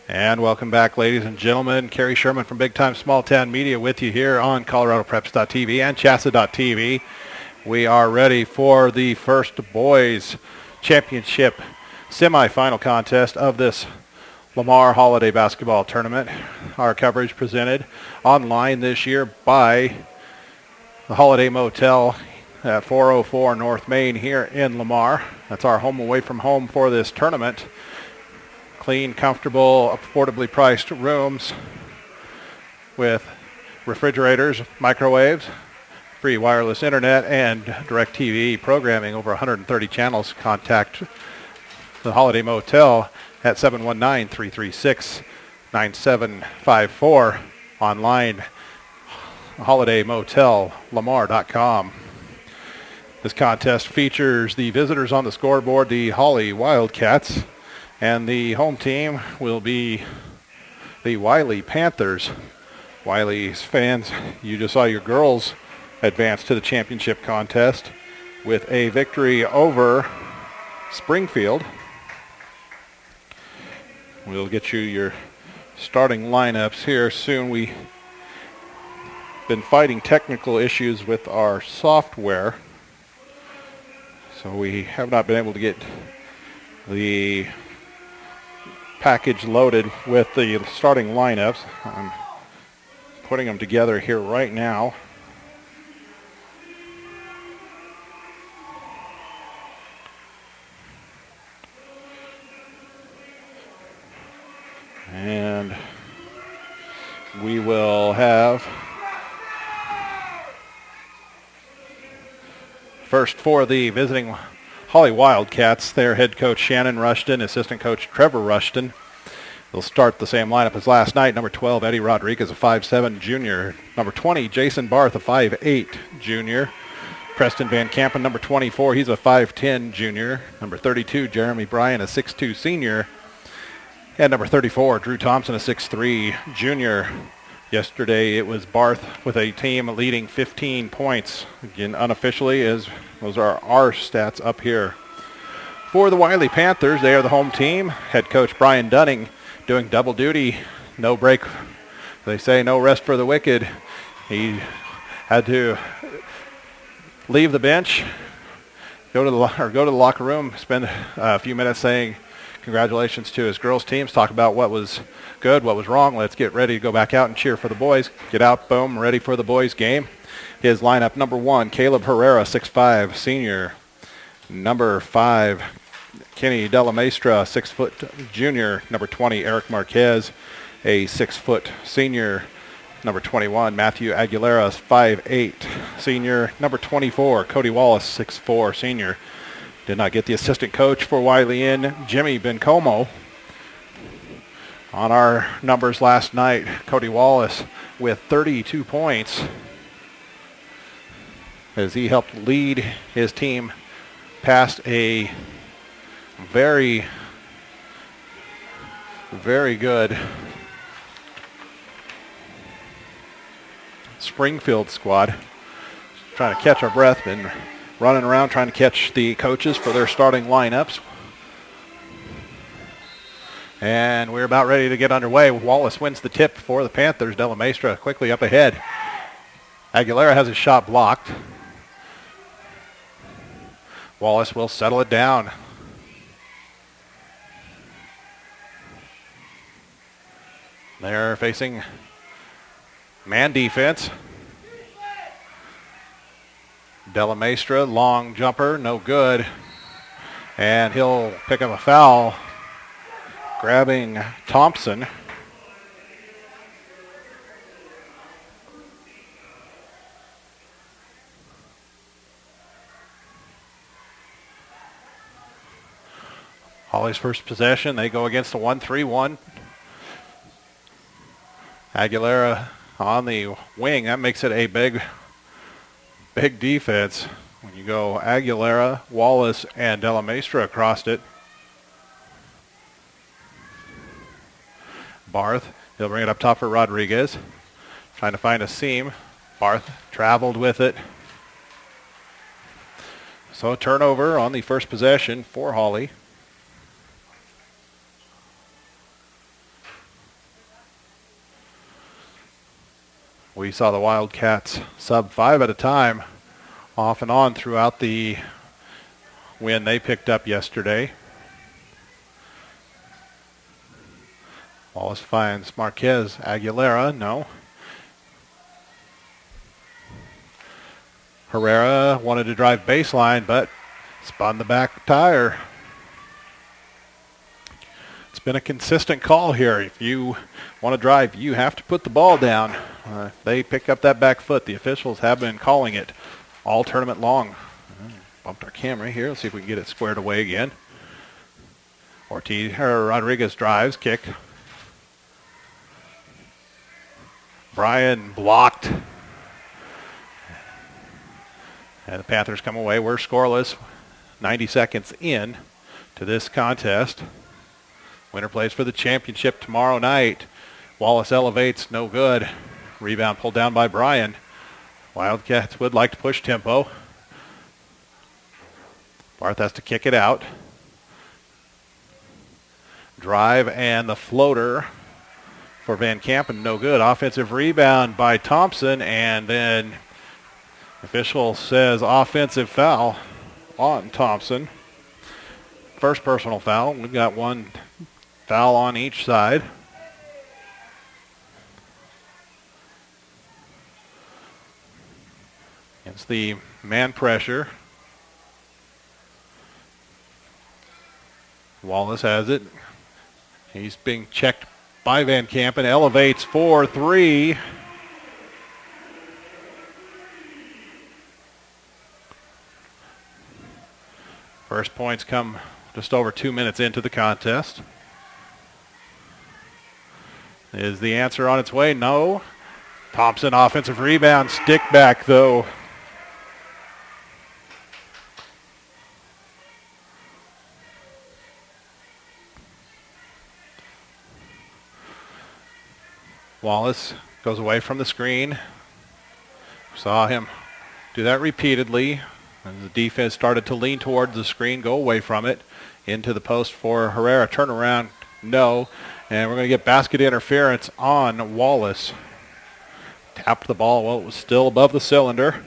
And welcome back, ladies and gentlemen. Kerry Sherman from Big Time Small Town Media with you here on ColoradoPreps.tv and Chassa.tv. We are ready for the first boys championship semifinal contest of this Lamar Holiday Basketball Tournament. Our coverage presented online this year by the Holiday Motel at 404 North Main here in Lamar. That's our home away from home for this tournament. Clean, comfortable, affordably priced rooms with refrigerators, microwaves, free wireless internet, and DirecTV programming, over 130 channels. Contact the Holiday Motel at 719-336-9754. Online, holidaymotellamar.com. This contest features the visitors on the scoreboard, the Holly Wildcats, and the home team will be the Wiley Panthers. Wiley's fans, you just saw your girls advance to the championship contest with a victory over Springfield. We'll get you your starting lineups here soon. We've been fighting technical issues with our software, so we have not been able to get the package loaded with the starting lineups. I'm putting them together here right now. And we will have first for the visiting Holly Wildcats, their head coach Shannon Rushton, assistant coach Trevor Rushton. They'll start the same lineup as last night. Number 12, Eddie Rodriguez, a 5'7 junior. Number 20, Jason Barth, a 5'8 junior. Preston Van Kampen, number 24, he's a 5'10 junior. Number 32, Jeremy Bryan, a 6'2 senior. And number 34, Drew Thompson, a 6'3 junior. Yesterday it was Barth with a team leading 15 points. Again, unofficially, as those are our stats up here. For the Wiley Panthers, they are the home team. Head coach Brian Dunning doing double duty. No break. They say no rest for the wicked. He had to leave the bench, go to the locker room, spend a few minutes saying congratulations to his girls' teams, talk about what was good, what was wrong. Let's get ready to go back out and cheer for the boys. Get out, boom, ready for the boys' game. His lineup, number 1, Caleb Herrera, 6'5", senior. Number 5, Kenny Della Maestra, 6-foot junior. Number 20, Eric Marquez, a 6-foot senior. Number 21, Matthew Aguilera, 5'8", senior. Number 24, Cody Wallace, 6'4", senior. Did not get the assistant coach for Wiley in, Jimmy Bencomo. On our numbers last night, Cody Wallace with 32 points as he helped lead his team past a very, very good Springfield squad. Trying to catch our breath, been running around trying to catch the coaches for their starting lineups. And we're about ready to get underway. Wallace wins the tip for the Panthers. Della Maestra quickly up ahead. Aguilera has his shot blocked. Wallace will settle it down. They're facing man defense. Della Maestra, long jumper, no good. And he'll pick up a foul, grabbing Thompson. Holly's first possession, they go against a 1-3-1. Aguilera on the wing, that makes it a big defense. When you go Aguilera, Wallace, and Della Maestra across it. Barth, he'll bring it up top for Rodriguez. Trying to find a seam. Barth traveled with it. So turnover on the first possession for Holly. We saw the Wildcats sub 5 at a time off and on throughout the win they picked up yesterday. Wallace finds Marquez. Aguilera, no. Herrera wanted to drive baseline, but spun the back tire. It's been a consistent call here. If you want to drive, you have to put the ball down. If they pick up that back foot, the officials have been calling it all tournament long. Bumped our camera here. Let's see if we can get it squared away again. Rodriguez drives, kick. Bryan blocked. And the Panthers come away. We're scoreless. 90 seconds in to this contest. Winner plays for the championship tomorrow night. Wallace elevates, no good. Rebound pulled down by Bryan. Wildcats would like to push tempo. Barth has to kick it out. Drive and the floater for Van Kampen, no good. Offensive rebound by Thompson, and then official says offensive foul on Thompson. First personal foul. We've got one foul on each side. It's the man pressure. Wallace has it. He's being checked by Van Kampen. Elevates for three. First points come just over 2 minutes into the contest. Is the answer on its way? No. Thompson offensive rebound. Stick back though. Wallace goes away from the screen. Saw him do that repeatedly. As the defense started to lean towards the screen, go away from it. Into the post for Herrera. Turnaround, no. And we're going to get basket interference on Wallace. Tapped the ball while it was still above the cylinder.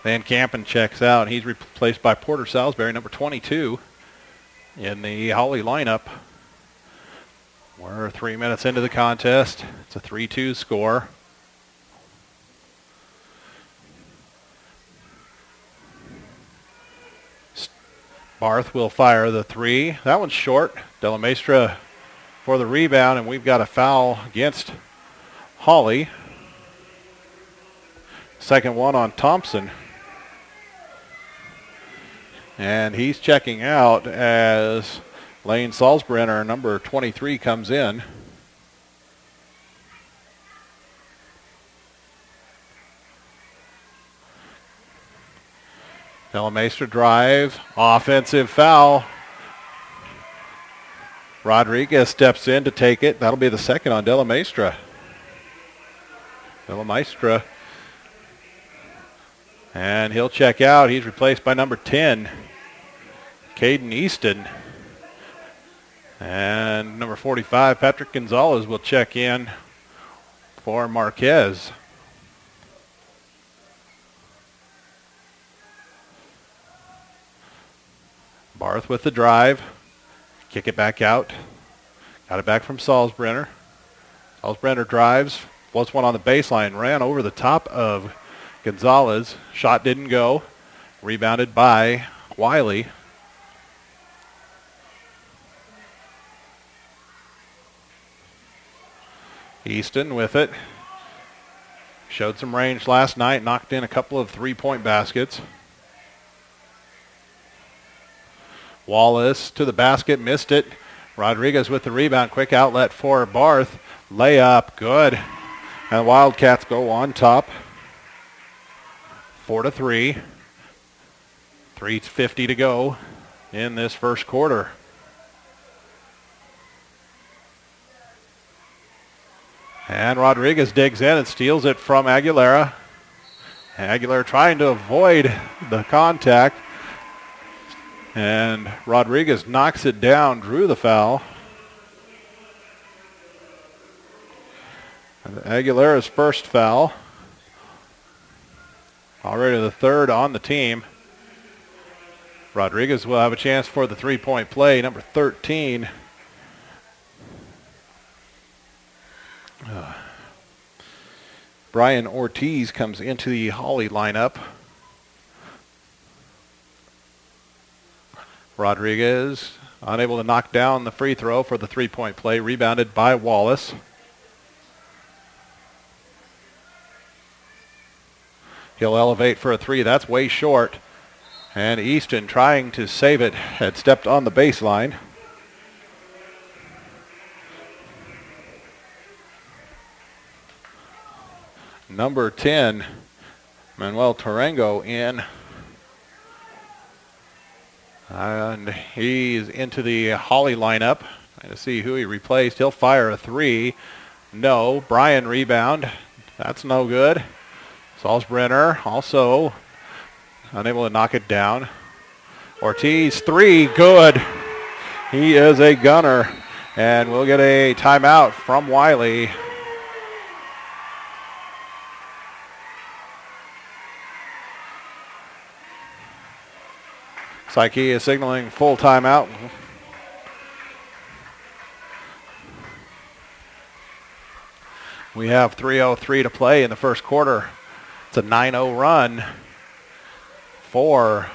Van Kampen checks out. He's replaced by Porter Salisbury, number 22, in the Holly lineup. We're 3 minutes into the contest. It's a 3-2 score. Barth will fire the three. That one's short. Della Maestra for the rebound, and we've got a foul against Holly. Second one on Thompson. And he's checking out as Lane Salzbrenner, number 23, comes in. Della Maestra drive, offensive foul. Rodriguez steps in to take it. That'll be the second on Della Maestra. Della Maestra. And he'll check out. He's replaced by number 10, Caden Easton. And number 45, Patrick Gonzalez, will check in for Marquez. Barth with the drive. Kick it back out. Got it back from Salzbrenner. Salzbrenner drives. Floats one on the baseline. Ran over the top of Gonzalez. Shot didn't go. Rebounded by Wiley. Easton with it. Showed some range last night. Knocked in a couple of three-point baskets. Wallace to the basket, missed it. Rodriguez with the rebound, quick outlet for Barth. Layup, good. And the Wildcats go on top. 4-3. 3:50 to go in this first quarter. And Rodriguez digs in and steals it from Aguilera. Aguilera trying to avoid the contact. And Rodriguez knocks it down, drew the foul. Aguilera's first foul. Already the third on the team. Rodriguez will have a chance for the three-point play, number 13. Brian Ortiz comes into the Holly lineup. Rodriguez unable to knock down the free throw for the three-point play, rebounded by Wallace. He'll elevate for a three. That's way short. And Easton, trying to save it, had stepped on the baseline. Number 10, Manuel Tarango in. And he's into the Holly lineup. Trying to see who he replaced. He'll fire a three. No. Bryan rebound. That's no good. Salzbrenner also unable to knock it down. Ortiz, three, good. He is a gunner. And we'll get a timeout from Wiley. Psyche is signaling full timeout. We have 3:03 to play in the first quarter. It's a 9-0 run for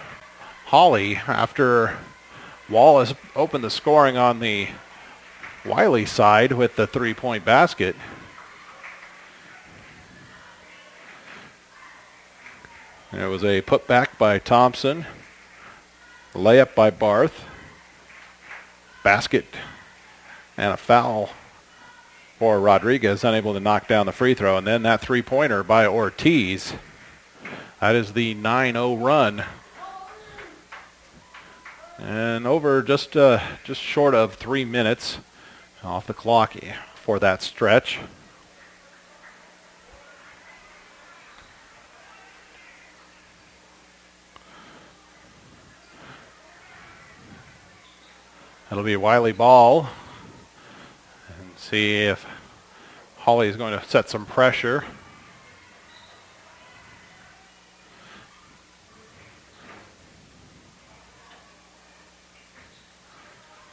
Holly after Wallace opened the scoring on the Wiley side with the three-point basket. And it was a putback by Thompson. Layup by Barth. Basket and a foul for Rodriguez, unable to knock down the free throw. And then that three-pointer by Ortiz. That is the 9-0 run. And over just short of 3 minutes off the clock for that stretch. It'll be Wiley ball. And see if Holly is going to set some pressure.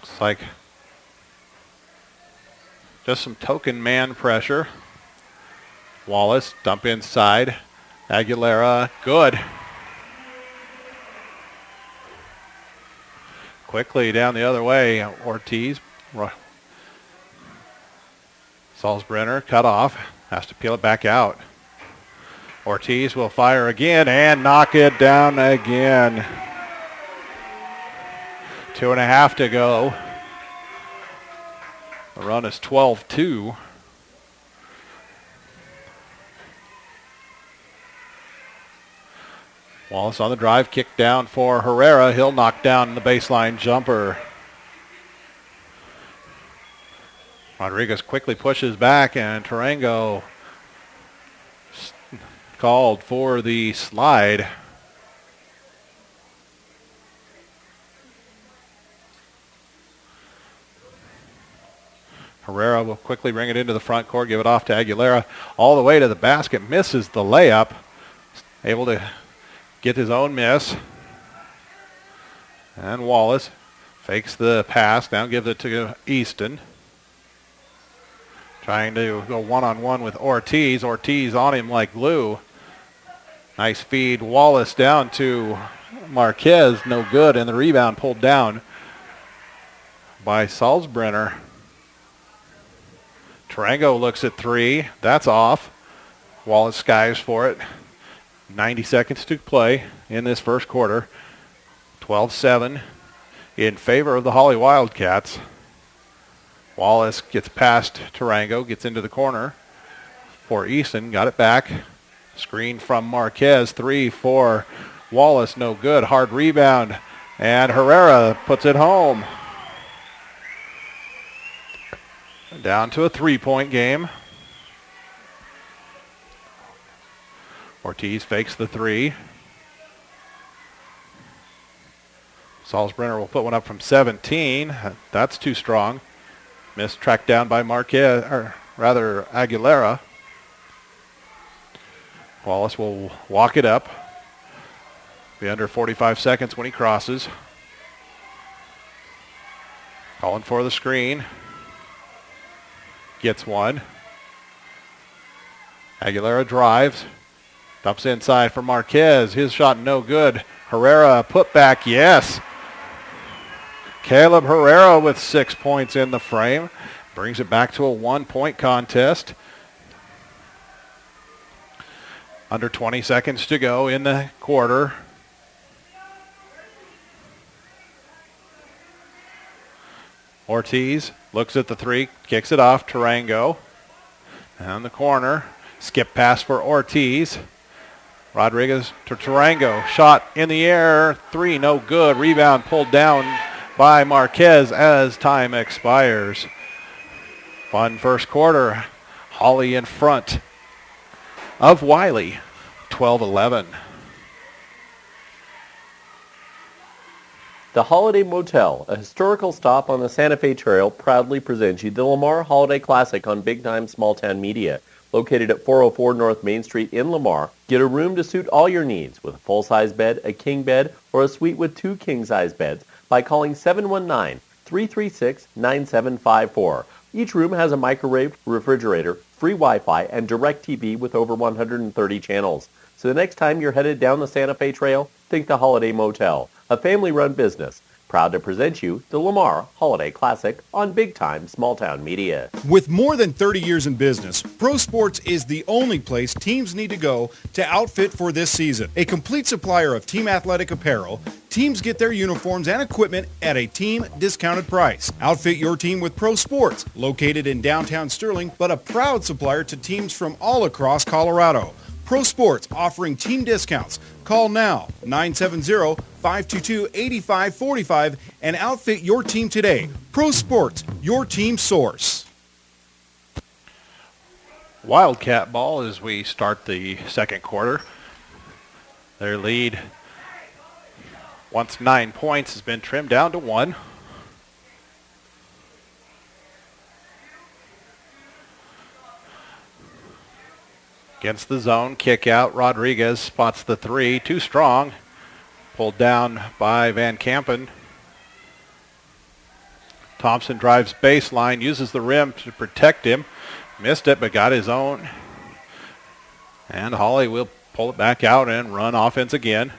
Looks like just some token man pressure. Wallace, dump inside. Aguilera, good. Quickly down the other way, Ortiz. Salzbrenner cut off, has to peel it back out. Ortiz will fire again and knock it down again. 2.5 to go. The run is 12-2. Wallace on the drive, kick down for Herrera. He'll knock down the baseline jumper. Rodriguez quickly pushes back, and Tarango called for the slide. Herrera will quickly bring it into the front court, give it off to Aguilera. All the way to the basket, misses the layup. Able to get his own miss. And Wallace fakes the pass, now gives it to Easton. Trying to go one-on-one with Ortiz. Ortiz on him like glue. Nice feed. Wallace down to Marquez, no good, and the rebound pulled down by Salzbrenner. Tarango looks at three. That's off. Wallace skies for it. 90 seconds to play in this first quarter. 12-7 in favor of the Holly Wildcats. Wallace gets past Tarango, gets into the corner for Easton. Got it back. Screen from Marquez. Three for Wallace. No good. Hard rebound. And Herrera puts it home. Down to a three-point game. Ortiz fakes the three. Salzbrenner will put one up from 17. That's too strong. Missed, tracked down by Marquez. Aguilera. Wallace will walk it up. Be under 45 seconds when he crosses. Calling for the screen. Gets one. Aguilera drives. Dumps inside for Marquez. His shot no good. Herrera put back, yes. Caleb Herrera with 6 points in the frame. Brings it back to a 1-point contest. Under 20 seconds to go in the quarter. Ortiz looks at the three, kicks it off. Tarango. Down the corner. Skip pass for Ortiz. Rodriguez to Tarango. Shot in the air. Three, no good. Rebound pulled down by Marquez as time expires. Fun first quarter. Holly in front of Wiley. 12-11. The Holiday Motel, a historical stop on the Santa Fe Trail, proudly presents you the Lamar Holiday Classic on Big Time Small Town Media. Located at 404 North Main Street in Lamar, get a room to suit all your needs with a full-size bed, a king bed, or a suite with 2 king-size beds by calling 719-336-9754. Each room has a microwave, refrigerator, free Wi-Fi, and DirecTV with over 130 channels. So the next time you're headed down the Santa Fe Trail, think the Holiday Motel, a family-run business. Proud to present you the Lamar Holiday Classic on Big Time Small Town Media. With more than 30 years in business, Pro Sports is the only place teams need to go to outfit for this season. A complete supplier of team athletic apparel, teams get their uniforms and equipment at a team discounted price. Outfit your team with Pro Sports, located in downtown Sterling, but a proud supplier to teams from all across Colorado. Pro Sports offering team discounts. Call now, 970-522-8545, and outfit your team today. Pro Sports, your team source. Wildcat ball as we start the second quarter. Their lead, once 9 points, has been trimmed down to 1. Against the zone, kick out. Rodriguez spots the three, too strong. Pulled down by Van Kampen. Thompson drives baseline, uses the rim to protect him. Missed it, but got his own. And Holly will pull it back out and run offense again.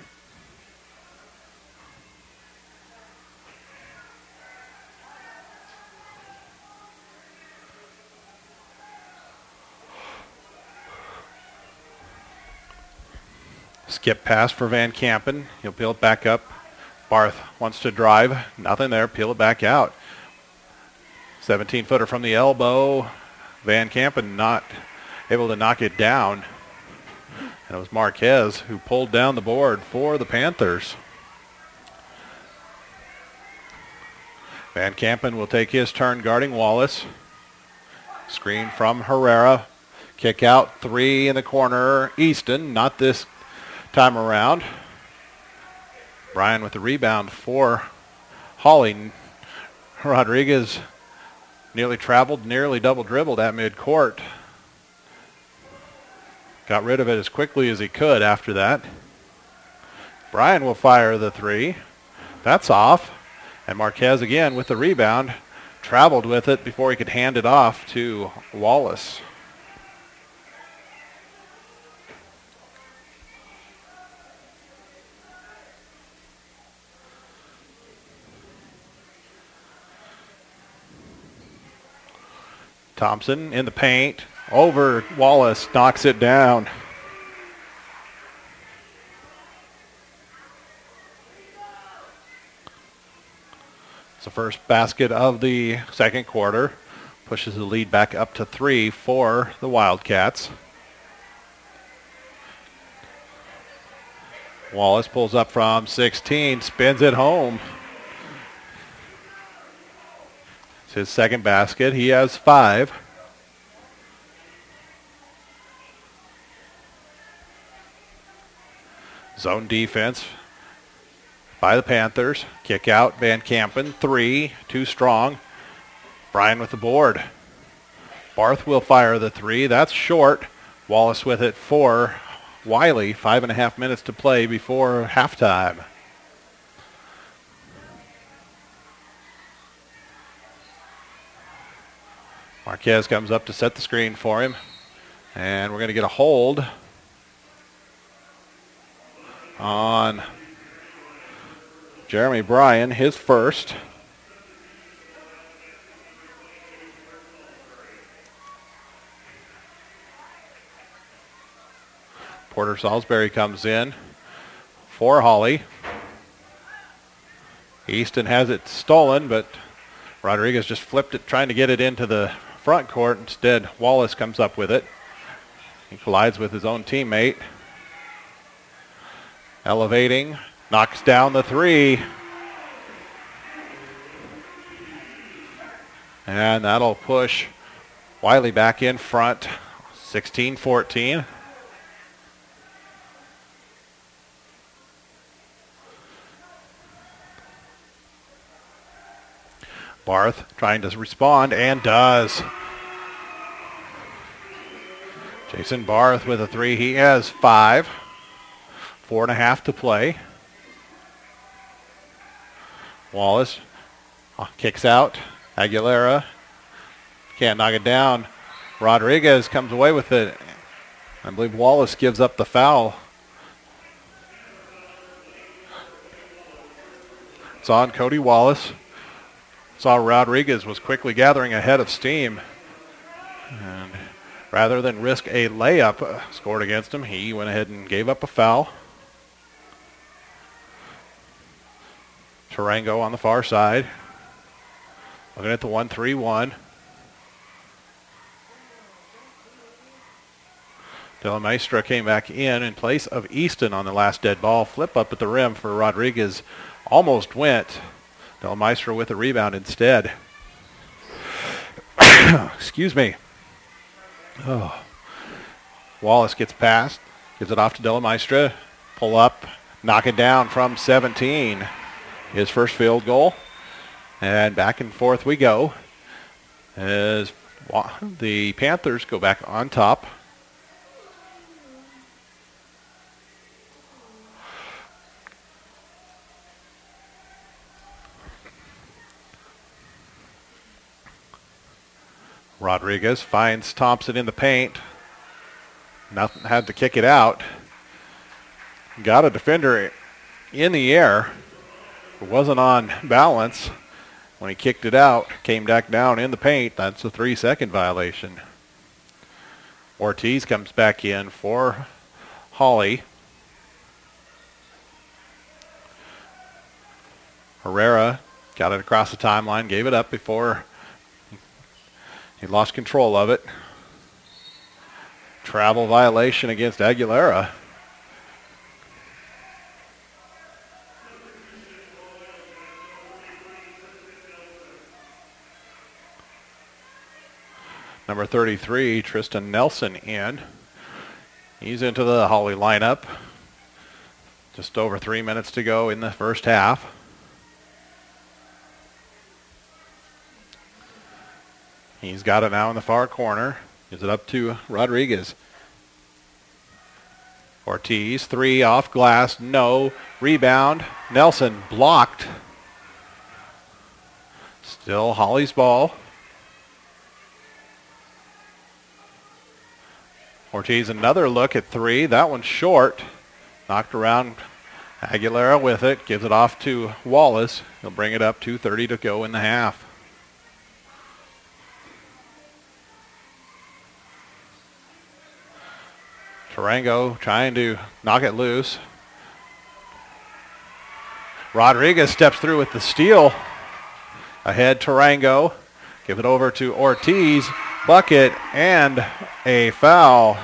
Skip pass for Van Kampen. He'll peel it back up. Barth wants to drive. Nothing there. Peel it back out. 17-footer from the elbow. Van Kampen not able to knock it down. And it was Marquez who pulled down the board for the Panthers. Van Kampen will take his turn guarding Wallace. Screen from Herrera. Kick out, three in the corner. Easton, not this time around. Bryan with the rebound for Holly. Rodriguez nearly traveled, nearly double dribbled at midcourt. Got rid of it as quickly as he could after that. Bryan will fire the three. That's off. And Marquez again with the rebound. Traveled with it before he could hand it off to Wallace. Thompson in the paint. Over Wallace, knocks it down. It's the first basket of the second quarter. Pushes the lead back up to 3 for the Wildcats. Wallace pulls up from 16, spins it home. It's his second basket. He has 5. Zone defense by the Panthers. Kick out, Van Kampen, 3, too strong. Bryan with the board. Barth will fire the three. That's short. Wallace with it for Wiley. 5.5 minutes to play before halftime. Marquez comes up to set the screen for him. And we're going to get a hold on Jeremy Bryan, his first. Porter Salisbury comes in for Holly. Easton has it stolen, but Rodriguez just flipped it, trying to get it into the front court. Instead, Wallace comes up with it. He collides with his own teammate. Elevating, knocks down the three. And that'll push Wiley back in front, 16-14. Barth trying to respond and does. Jason Barth with a three. He has 5. 4.5 to play. Wallace kicks out. Aguilera can't knock it down. Rodriguez comes away with it. I believe Wallace gives up the foul. It's on Cody Wallace. Saw Rodriguez was quickly gathering ahead of steam. And rather than risk a layup scored against him, he went ahead and gave up a foul. Tarango on the far side. Looking at the 1-3-1. De La Maestra came back in place of Easton on the last dead ball. Flip up at the rim for Rodriguez. Almost went. De La Maestra with a rebound instead. Excuse me. Oh. Wallace gets past. Gives it off to De La Maestra. Pull up. Knock it down from 17. His first field goal. And back and forth we go as the Panthers go back on top. Rodriguez finds Thompson in the paint. Nothing, had to kick it out. Got a defender in the air. It wasn't on balance when he kicked it out. Came back down in the paint. That's a 3-second violation. Ortiz comes back in for Holly. Herrera got it across the timeline, gave it up before he lost control of it. Travel violation against Aguilera. Number 33, Tristan Nelson in. He's into the Holly lineup. Just over 3 minutes to go in the first half. He's got it now in the far corner. Gives it up to Rodriguez. Ortiz, 3 off glass, no. Rebound. Nelson blocked. Still Holly's ball. Ortiz another look at 3. That one's short. Knocked around. Aguilera with it. Gives it off to Wallace. He'll bring it up. 2:30 to go in the half. Tarango trying to knock it loose. Rodriguez steps through with the steal. Ahead Tarango. Give it over to Ortiz. Bucket and a foul.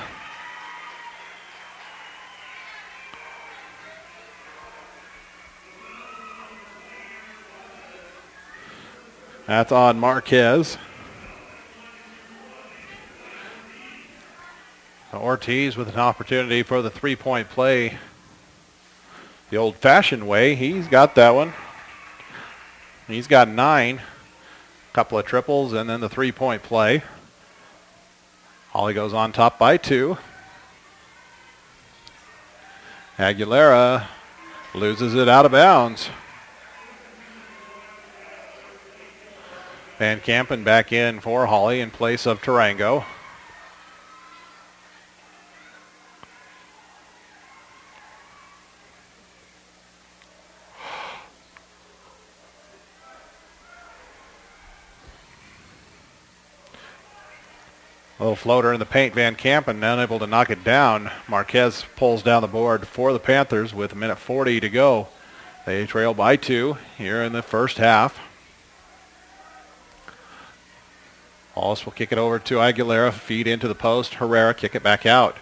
That's on Marquez. Ortiz with an opportunity for the three-point play the old-fashioned way. He's got that one. He's got 9. Couple of triples and then the three-point play. Holly goes on top by 2. Aguilera loses it out of bounds. Van Kampen back in for Holly in place of Tarango. A little floater in the paint. Van Kampen unable to knock it down. Marquez pulls down the board for the Panthers with 1:40 to go. They trail by 2 here in the first half. Wallace will kick it over to Aguilera. Feed into the post. Herrera kick it back out.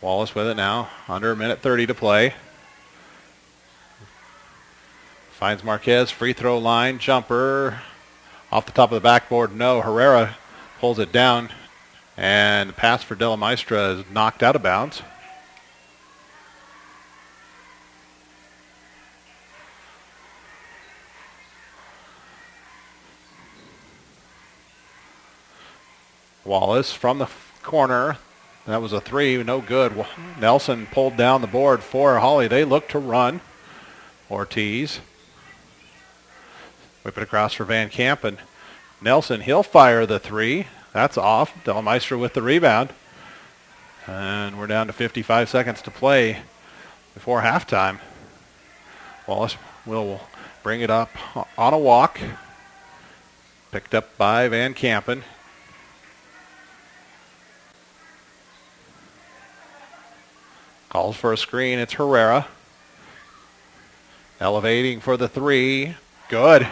Wallace with it now. Under 1:30 to play. Finds Marquez. Free throw line. Jumper. Off the top of the backboard. No. Herrera pulls it down. And the pass for De La Maestra is knocked out of bounds. Wallace from the corner. That was a 3, no good. Nelson pulled down the board for Holly. They look to run. Ortiz. Whip it across for Van Kampen. Nelson, he'll fire the 3. That's off. De La Maestra with the rebound. And we're down to 55 seconds to play before halftime. Wallace will bring it up on a walk. Picked up by Van Kampen. Calls for a screen. It's Herrera. Elevating for the 3. Good.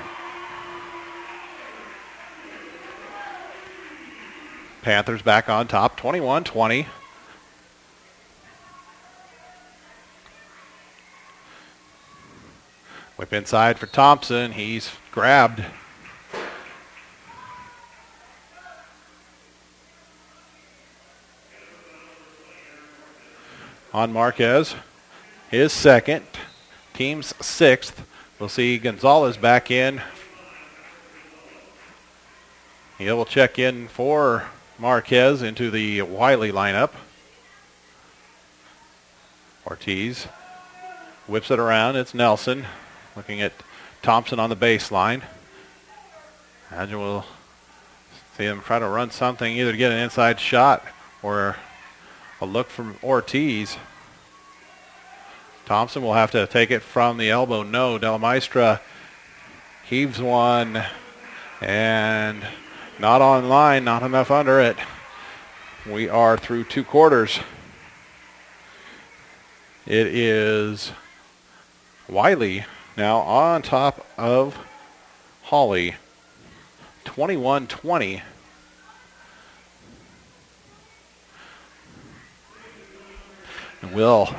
Panthers back on top, 21-20. Whip inside for Thompson. He's grabbed. On Marquez. His second. Team's 6th. We'll see Gonzalez back in. He will check in for Marquez into the Wiley lineup. Ortiz whips it around. It's Nelson looking at Thompson on the baseline. Imagine we'll see him try to run something, either to get an inside shot or a look from Ortiz. Thompson will have to take it from the elbow. No, De La Maestra heaves one and not on line, not enough under it. We are through 2 quarters. It is Wiley now on top of Holly. 21-20. And we'll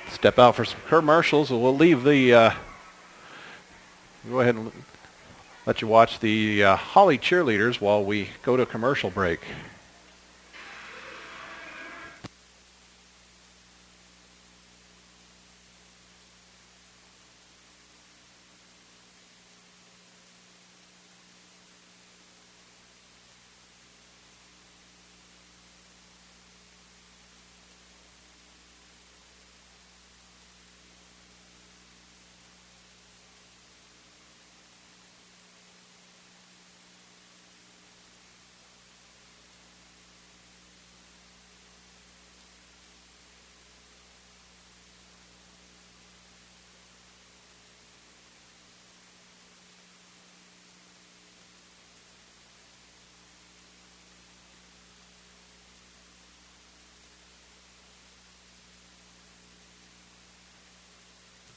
step out for some commercials. We'll leave the... go ahead and let you watch the Holly cheerleaders while we go to a commercial break.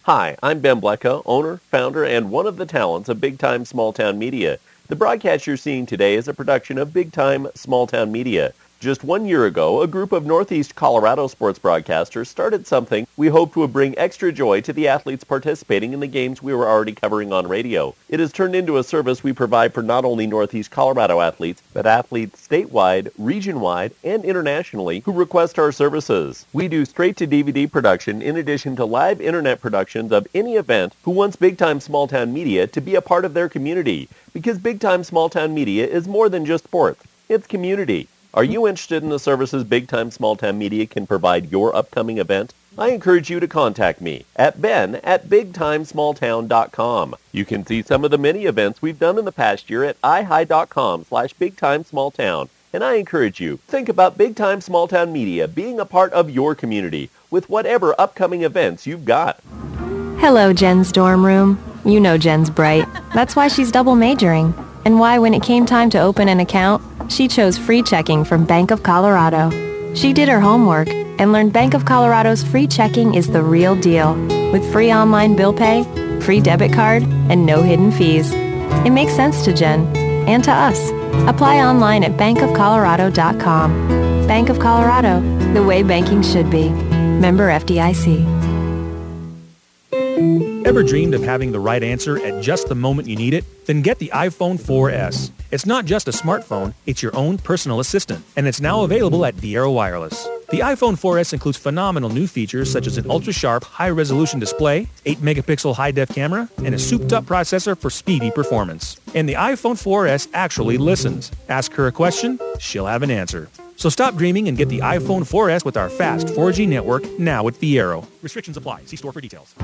Hi, I'm Ben Blecka, owner, founder, and one of the talents of Big Time Small Town Media. The broadcast you're seeing today is a production of Big Time Small Town Media. Just 1 year ago, a group of Northeast Colorado sports broadcasters started something we hoped would bring extra joy to the athletes participating in the games we were already covering on radio. It has turned into a service we provide for not only Northeast Colorado athletes, but athletes statewide, region-wide, and internationally who request our services. We do straight-to-DVD production in addition to live internet productions of any event who wants Big Time Small Town Media to be a part of their community. Because Big Time Small Town Media is more than just sports. It's community. Are you interested in the services Big Time Small Town Media can provide your upcoming event? I encourage you to contact me at ben@bigtimesmalltown.com. You can see some of the many events we've done in the past year at ihi.com/bigtimesmalltown. And I encourage you, think about Big Time Small Town Media being a part of your community with whatever upcoming events you've got. Hello, Jen's dorm room. You know Jen's bright. That's why she's double majoring. And why when it came time to open an account, she chose free checking from Bank of Colorado. She did her homework and learned Bank of Colorado's free checking is the real deal, with free online bill pay, free debit card, and no hidden fees. It makes sense to Jen and to us. Apply online at bankofcolorado.com. Bank of Colorado, the way banking should be. Member FDIC. Ever dreamed of having the right answer at just the moment you need it? Then get the iPhone 4S. It's not just a smartphone, it's your own personal assistant, and it's now available at Viera Wireless. The iPhone 4S includes phenomenal new features such as an ultra-sharp, high-resolution display, 8-megapixel high-def camera, and a souped-up processor for speedy performance. And the iPhone 4S actually listens. Ask her a question, she'll have an answer. So stop dreaming and get the iPhone 4S with our fast 4G network now at Viera. Restrictions apply. See store for details.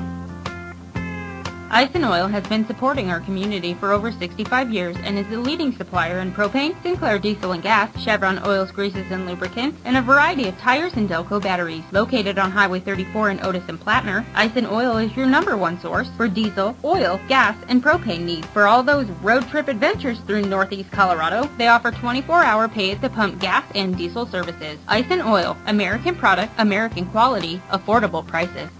Ice and Oil has been supporting our community for over 65 years and is the leading supplier in propane, Sinclair diesel and gas, Chevron oils, greases, and lubricants, and a variety of tires and Delco batteries. Located on Highway 34 in Otis and Plattner, Ice and Oil is your #1 source for diesel, oil, gas, and propane needs. For all those road trip adventures through Northeast Colorado, they offer 24-hour pay-at-the-pump gas and diesel services. Ice and Oil, American product, American quality, affordable prices.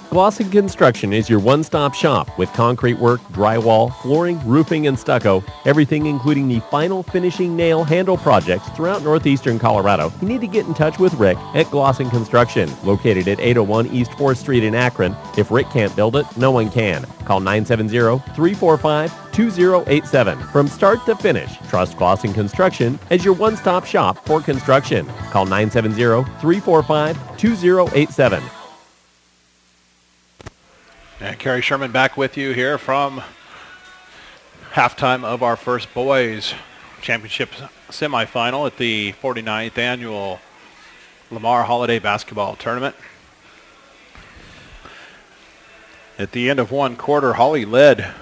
Glosson Construction is your one-stop shop with concrete work, drywall, flooring, roofing, and stucco, everything including the final finishing nail handle projects throughout northeastern Colorado. You need to get in touch with Rick at Glosson Construction, located at 801 East 4th Street in Akron. If Rick can't build it, no one can. Call 970-345-2087. From start to finish, trust Glosson Construction as your one-stop shop for construction. Call 970-345-2087. And Kerry Sherman back with you here from halftime of our first boys championship semifinal at the 49th annual Lamar Holiday Basketball Tournament. At the end of one quarter, Holly led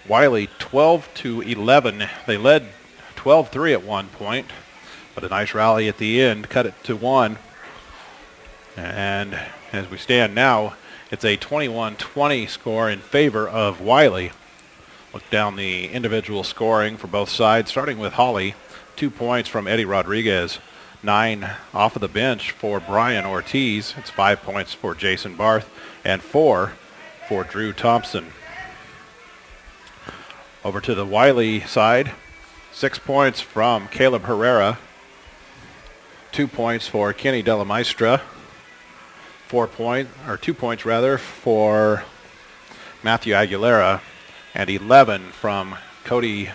Wiley 12-11. They led 12-3 at one point, but a nice rally at the end cut it to 1. And as we stand now, it's a 21-20 score in favor of Wiley. Look down the individual scoring for both sides, starting with Holly. 2 points from Eddie Rodriguez. 9 off of the bench for Brian Ortiz. It's 5 points for Jason Barth and 4 for Drew Thompson. Over to the Wiley side. 6 points from Caleb Herrera. 2 points for Kenny Della Maestra. 2 points for Matthew Aguilera, and 11 from Cody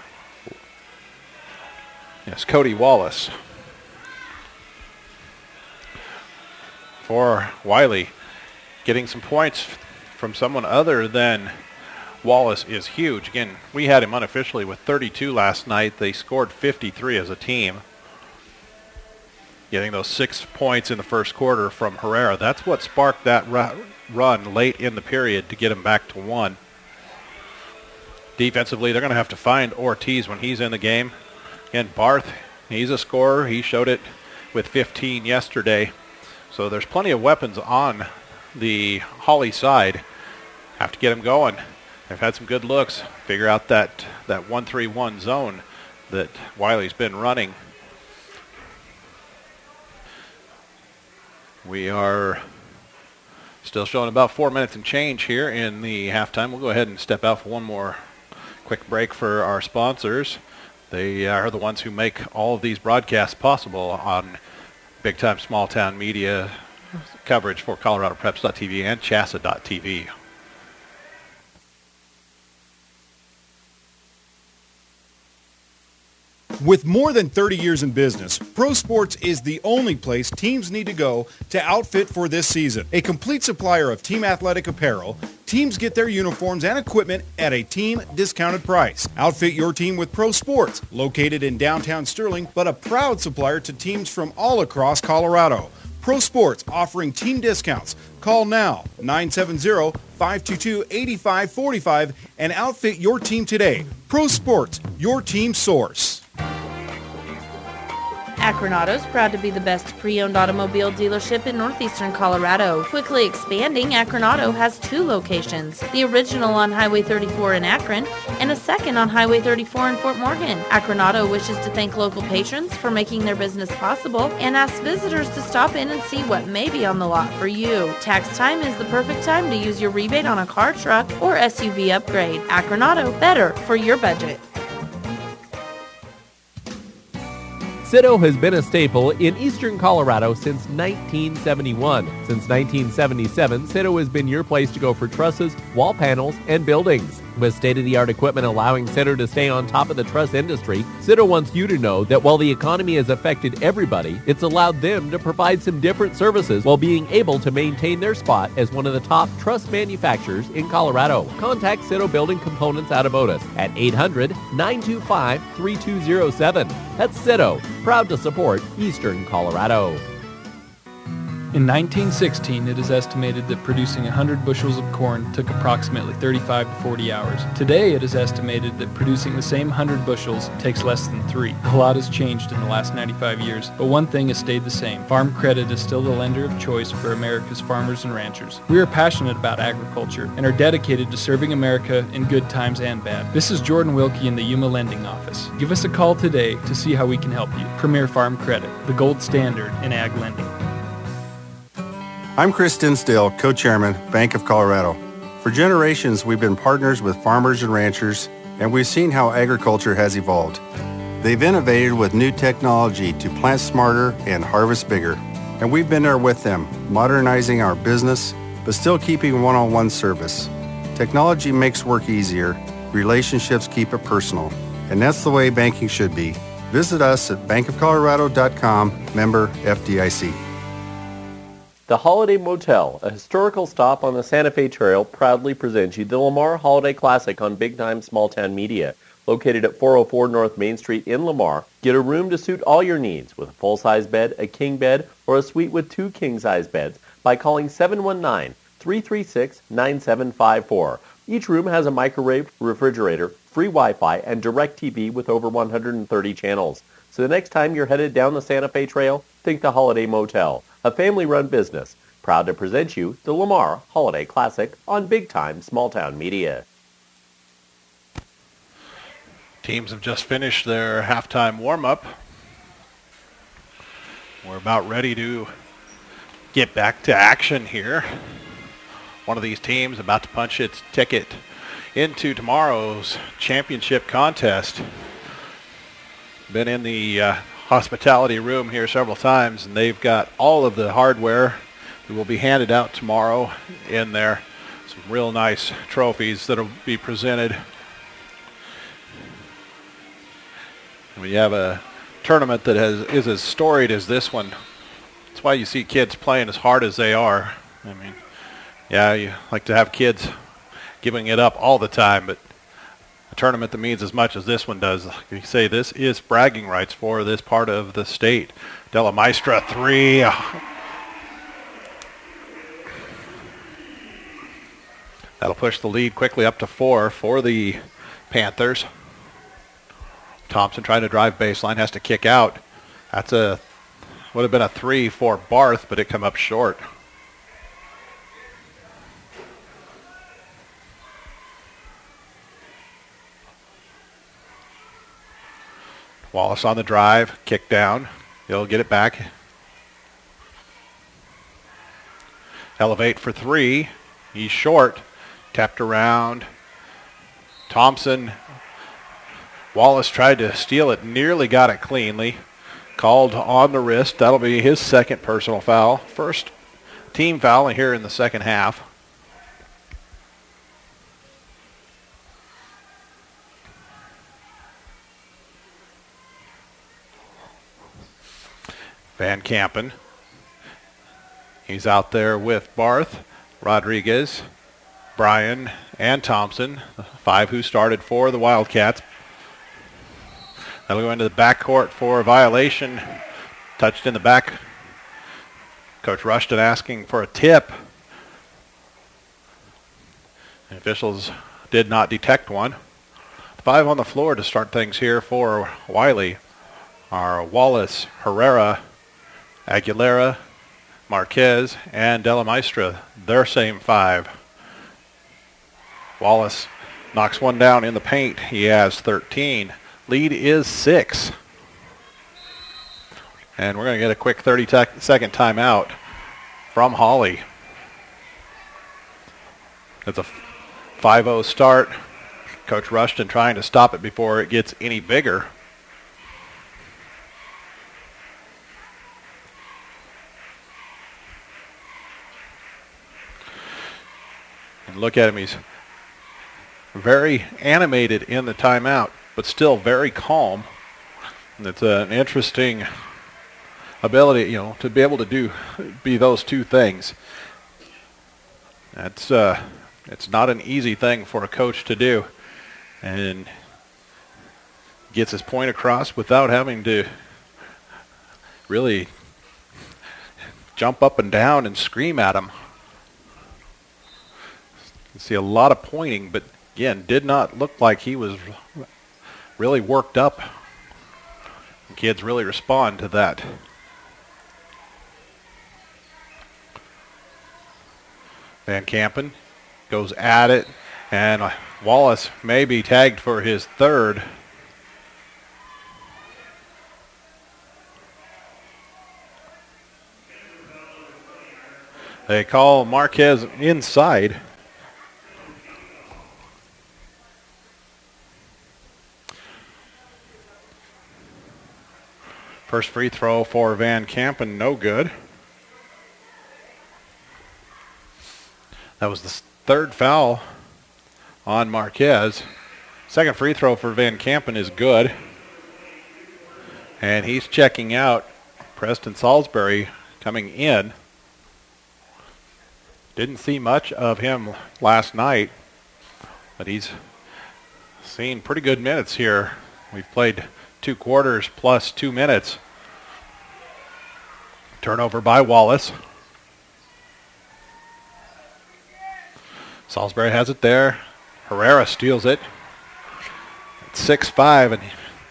Wallace. For Wiley, getting some points from someone other than Wallace is huge. Again, we had him unofficially with 32 last night. They scored 53 as a team. Getting those 6 points in the first quarter from Herrera. That's what sparked that run late in the period to get him back to 1. Defensively, they're going to have to find Ortiz when he's in the game. Again, Barth, he's a scorer. He showed it with 15 yesterday. So there's plenty of weapons on the Holly side. Have to get them going. They've had some good looks. Figure out that 1-3-1 zone that Wiley's been running. We are still showing about 4 minutes and change here in the halftime. We'll go ahead and step out for one more quick break for our sponsors. They are the ones who make all of these broadcasts possible on Big Time Small Town Media coverage for ColoradoPreps.tv and Chassa.tv. With more than 30 years in business, Pro Sports is the only place teams need to go to outfit for this season. A complete supplier of team athletic apparel, teams get their uniforms and equipment at a team discounted price. Outfit your team with Pro Sports, located in downtown Sterling, but a proud supplier to teams from all across Colorado. Pro Sports offering team discounts. Call now, 970-522-8545, and outfit your team today. Pro Sports, your team source. Akron Auto's proud to be the best pre-owned automobile dealership in northeastern Colorado. Quickly expanding, Akron Auto has 2 locations. The original on Highway 34 in Akron and a second on Highway 34 in Fort Morgan. Akron Auto wishes to thank local patrons for making their business possible and asks visitors to stop in and see what may be on the lot for you. Tax time is the perfect time to use your rebate on a car, truck, or SUV upgrade. Akron Auto, better for your budget. Citto has been a staple in eastern Colorado since 1971. Since 1977, Citto has been your place to go for trusses, wall panels, and buildings. With state-of-the-art equipment allowing Citto to stay on top of the truss industry, Citto wants you to know that while the economy has affected everybody, it's allowed them to provide some different services while being able to maintain their spot as one of the top truss manufacturers in Colorado. Contact Citto Building Components out of Otis at 800-925-3207. That's Citto, proud to support eastern Colorado. In 1916, it is estimated that producing 100 bushels of corn took approximately 35 to 40 hours. Today, it is estimated that producing the same 100 bushels takes less than 3. A lot has changed in the last 95 years, but one thing has stayed the same. Farm Credit is still the lender of choice for America's farmers and ranchers. We are passionate about agriculture and are dedicated to serving America in good times and bad. This is Jordan Wilkie in the Yuma Lending Office. Give us a call today to see how we can help you. Premier Farm Credit, the gold standard in ag lending. I'm Chris Dinsdale, co-chairman, Bank of Colorado. For generations, we've been partners with farmers and ranchers, and we've seen how agriculture has evolved. They've innovated with new technology to plant smarter and harvest bigger, and we've been there with them, modernizing our business, but still keeping one-on-one service. Technology makes work easier, relationships keep it personal, and that's the way banking should be. Visit us at bankofcolorado.com, member FDIC. The Holiday Motel, a historical stop on the Santa Fe Trail, proudly presents you the Lamar Holiday Classic on Big Time Small Town Media. Located at 404 North Main Street in Lamar, get a room to suit all your needs with a full-size bed, a king bed, or a suite with 2 king-size beds by calling 719-336-9754. Each room has a microwave, refrigerator, free Wi-Fi, and direct TV with over 130 channels. So the next time you're headed down the Santa Fe Trail, think the Holiday Motel, a family-run business. Proud to present you the Lamar Holiday Classic on Big Time Small Town Media. Teams have just finished their halftime warm-up. We're about ready to get back to action here. One of these teams about to punch its ticket into tomorrow's championship contest. Been in the hospitality room here several times, and they've got all of the hardware that will be handed out tomorrow in there. Some real nice trophies that will be presented. When you have a tournament that is as storied as this one, that's why you see kids playing as hard as they are. I mean, yeah, you like to have kids giving it up all the time, but a tournament that means as much as this one does, like you say, this is bragging rights for this part of the state. Della Maestra 3. That'll push the lead quickly up to 4 for the Panthers. Thompson trying to drive baseline, has to kick out. Would have been a 3 for Barth, but it come up short. Wallace on the drive, kick down. He'll get it back. Elevate for 3. He's short. Tapped around. Thompson. Wallace tried to steal it, nearly got it cleanly. Called on the wrist. That'll be his second personal foul. First team foul here in the second half. Van Kampen. He's out there with Barth, Rodriguez, Bryan, and Thompson, the 5 who started for the Wildcats. That'll go into the backcourt for a violation. Touched in the back. Coach Rushton asking for a tip. The officials did not detect one. 5 on the floor to start things here for Wiley are Wallace, Herrera, Aguilera, Marquez, and De La Maestra. Their same 5. Wallace knocks one down in the paint. He has 13. Lead is 6. And we're going to get a quick 30-second timeout from Holly. It's a 5-0 start. Coach Rushton trying to stop it before it gets any bigger. And look at him, he's very animated in the timeout, but still very calm. And it's an interesting ability, to be able to be those two things. That's it's not an easy thing for a coach to do, and gets his point across without having to really jump up and down and scream at him. You see a lot of pointing, but again, did not look like he was really worked up. Kids really respond to that. Van Kampen goes at it, and Wallace may be tagged for his 3rd. They call Marquez inside. First free throw for Van Kampen, no good. That was the 3rd foul on Marquez. Second free throw for Van Kampen is good. And he's checking out. Preston Salisbury coming in. Didn't see much of him last night, but he's seen pretty good minutes here. We've played 2 quarters plus 2 minutes. Turnover by Wallace. Salisbury has it there. Herrera steals it. It's 6'5", and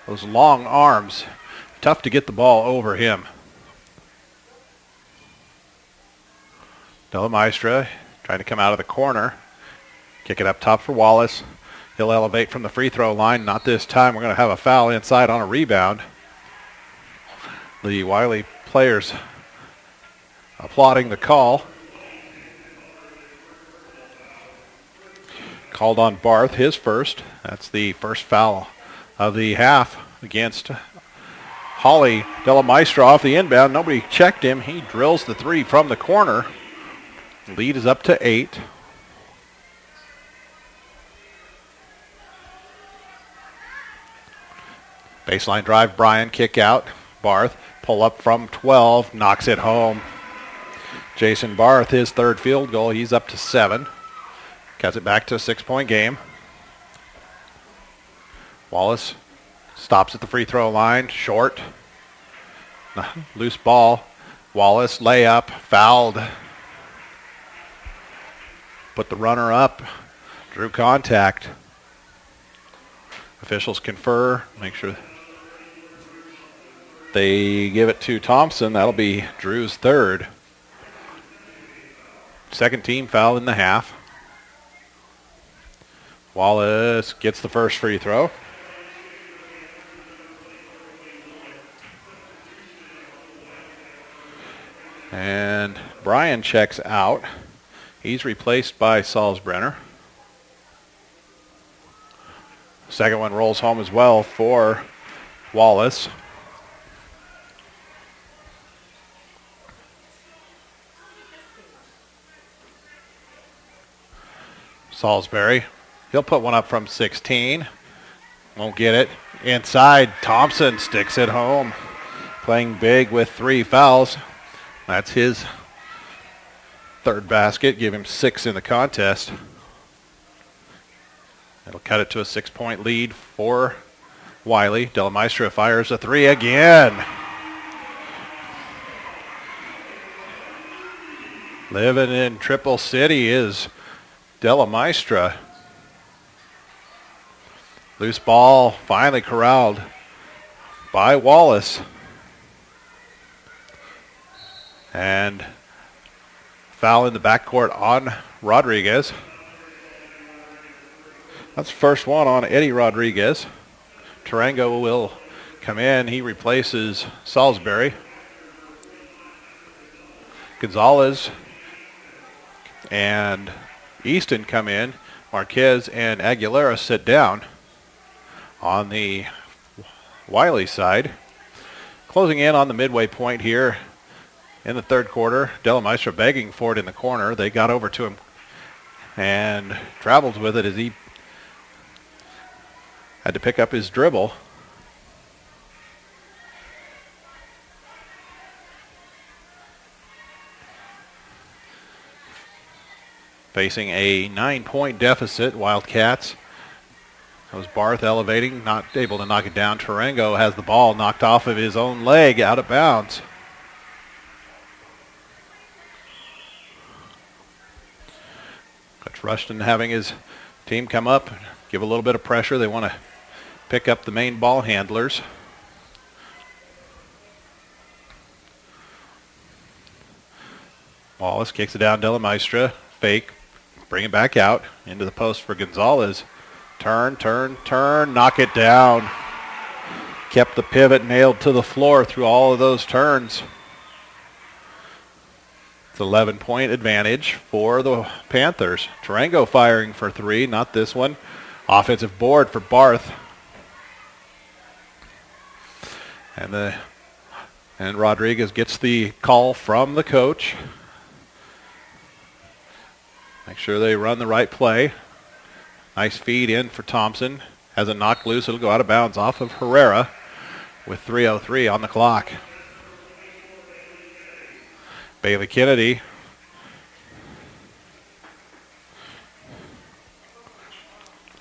those long arms, tough to get the ball over him. De La Maestra trying to come out of the corner. Kick it up top for Wallace. He'll elevate from the free throw line. Not this time. We're going to have a foul inside on a rebound. The Wiley players applauding the call. Called on Barth, his first. That's the first foul of the half against Holly. De La Maestra off the inbound. Nobody checked him. He drills the 3 from the corner. Lead is up to 8. Baseline drive, Bryan, kick out. Barth, pull up from 12, knocks it home. Jason Barth, his 3rd field goal. He's up to 7. Cuts it back to a 6-point game. Wallace stops at the free throw line, short. Loose ball. Wallace, layup, fouled. Put the runner up, drew contact. Officials confer, make sure they give it to Thompson. That'll be Drew's 3rd. Second team foul in the half. Wallace gets the first free throw. And Bryan checks out. He's replaced by Salzbrenner. Second one rolls home as well for Wallace. Salisbury. He'll put one up from 16. Won't get it. Inside, Thompson sticks it home. playing big with 3 fouls. That's his third basket, give him 6 in the contest. It'll cut it to a 6-point lead for Wiley. De La Maestra fires a 3 again. Living in Triple City is De La Maestra. Loose ball finally corralled by Wallace. And foul in the backcourt on Rodriguez. That's the first one on Eddie Rodriguez. Tarango will come in. He replaces Salisbury. Gonzalez and Easton come in. Marquez and Aguilera sit down. On the Wiley side, closing in on the midway point here in the third quarter. De La Maestra begging for it in the corner. They got over to him and travels with it as he had to pick up his dribble. Facing a 9-point deficit, Wildcats. That was Barth elevating, not able to knock it down. Tarango has the ball knocked off of his own leg, out of bounds. Coach Rushton having his team come up, give a little bit of pressure. They want to pick up the main ball handlers. Wallace kicks it down. De La Maestra, fake, bring it back out into the post for Gonzalez. Turn, knock it down. Kept the pivot nailed to the floor through all of those turns. It's 11-point advantage for the Panthers. Tarango firing for 3, not this one. Offensive board for Barth. And Rodriguez gets the call from the coach. Make sure they run the right play. Nice feed in for Thompson. Has it knocked loose. It'll go out of bounds off of Herrera with 3:03 on the clock. Bailey Kennedy.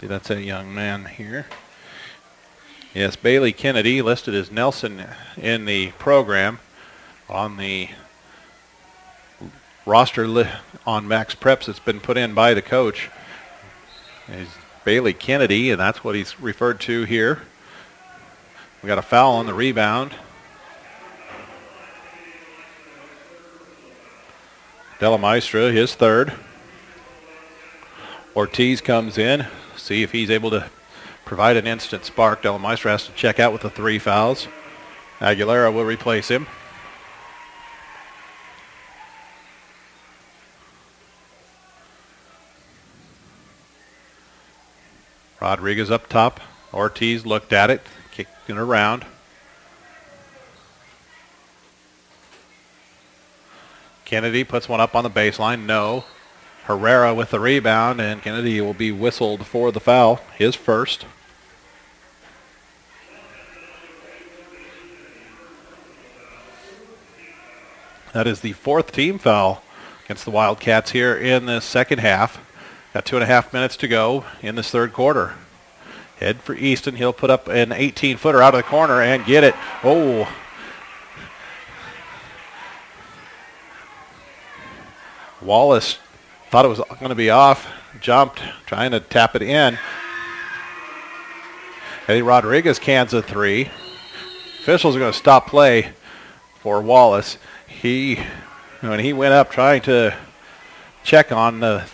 See, that's a young man here. Yes, Bailey Kennedy, listed as Nelson in the program. On the roster on Max Preps that's been put in by the coach is Bailey Kennedy, and that's what he's referred to here. We got a foul on the rebound. De La Maestra, his third. Ortiz comes in, see if he's able to provide an instant spark. De La Maestra has to check out with the 3 fouls. Aguilera will replace him. Rodriguez up top. Ortiz looked at it, kicked it around. Kennedy puts one up on the baseline. No. Herrera with the rebound, and Kennedy will be whistled for the foul, his first. That is the 4th team foul against the Wildcats here in the second half. Got 2.5 minutes to go in this third quarter. Head for Easton. He'll put up an 18-footer out of the corner and get it. Oh. Wallace thought it was going to be off. Jumped, trying to tap it in. Eddie Rodriguez cans a 3. Officials are going to stop play for Wallace. When he went up trying to check on the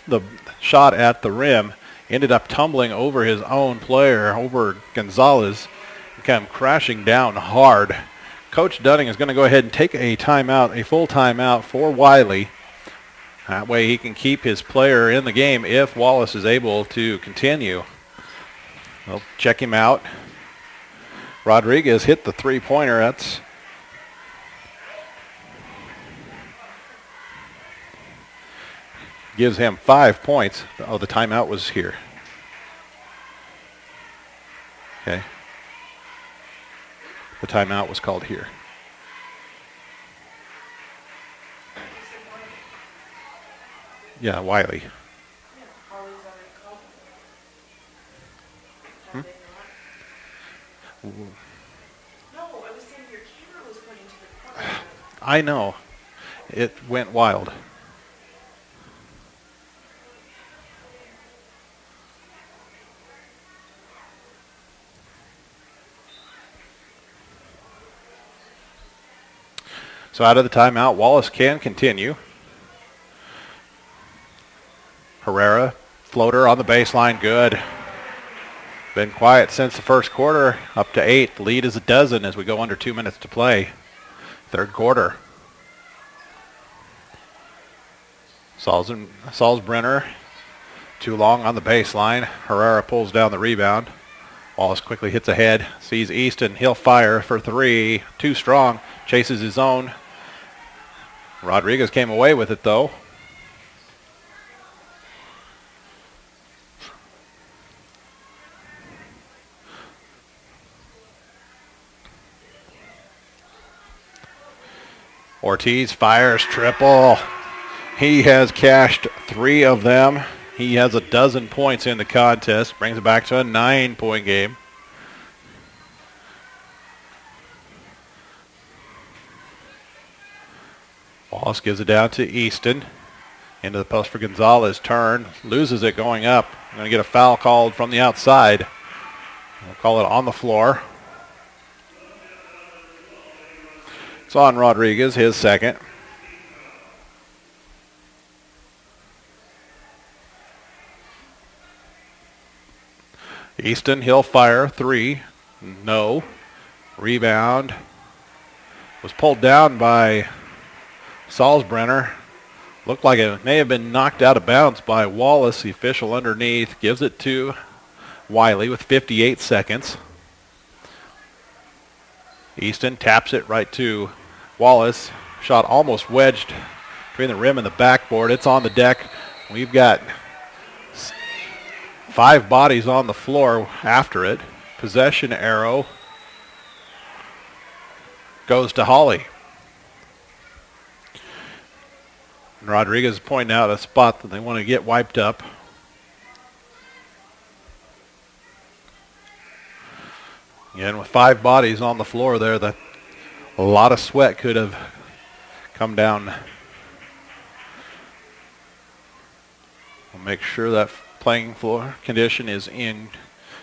shot at the rim, ended up tumbling over his own player, over Gonzalez, and came crashing down hard. Coach Dunning is going to go ahead and take a timeout, a full timeout for Wiley. That way he can keep his player in the game if Wallace is able to continue. They'll check him out. Rodriguez hit the 3-pointer. That's gives him 5 points. Oh, the timeout was here. Okay. The timeout was called here. Yeah, Wiley. Hmm? No, I was saying your camera was pointing to the corner. I know. It went wild. So out of the timeout, Wallace can continue. Herrera, floater on the baseline, good. Been quiet since the first quarter, up to 8. The lead is a dozen as we go under 2 minutes to play. Third quarter. Salzbrenner, too long on the baseline. Herrera pulls down the rebound. Wallace quickly hits ahead, sees Easton. He'll fire for 3. Too strong, chases his own. Rodriguez came away with it, though. Ortiz fires triple. He has cashed 3 of them. He has a dozen points in the contest. Brings it back to a 9-point game. Wallace gives it down to Easton. Into the post for Gonzalez. Turn. Loses it going up. Going to get a foul called from the outside. We'll call it on the floor. It's on Rodriguez, his second. Easton, he'll fire 3. No. Rebound. Was pulled down by Salzbrenner. Looked like it may have been knocked out of bounds by Wallace. The official underneath gives it to Wiley with 58 seconds. Easton taps it right to Wallace. Shot almost wedged between the rim and the backboard. It's on the deck. We've got 5 bodies on the floor after it. Possession arrow goes to Holly. And Rodriguez is pointing out a spot that they want to get wiped up. Again, with 5 bodies on the floor there, that a lot of sweat could have come down. We'll make sure that playing floor condition is in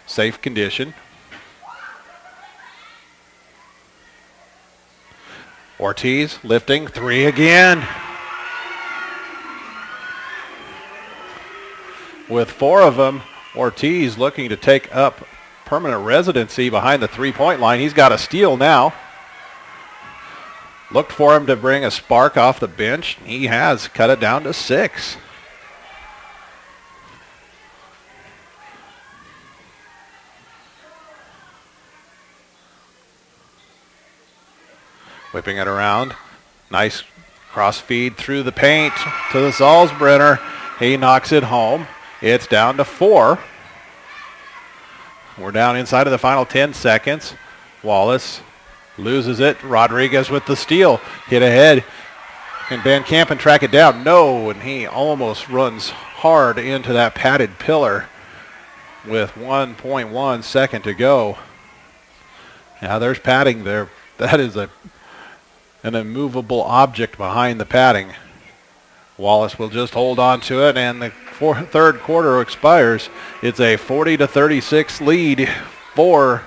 safe condition. Ortiz lifting 3 again. With 4 of them, Ortiz looking to take up permanent residency behind the 3-point line. He's got a steal now. Looked for him to bring a spark off the bench. He has cut it down to 6. Whipping it around. Nice cross feed through the paint to the Salzbrenner. He knocks it home. It's down to 4. We're down inside of the final 10 seconds. Wallace loses it. Rodriguez with the steal. Hit ahead. Can Van Kampen track it down? No, and he almost runs hard into that padded pillar with 1.1 second to go. Now there's padding there. That is an immovable object behind the padding. Wallace will just hold on to it, and the third quarter expires. It's a 40-36 lead for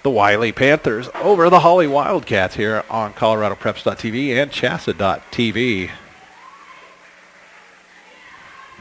the Wiley Panthers over the Holly Wildcats here on ColoradoPreps.tv and Chassa.tv.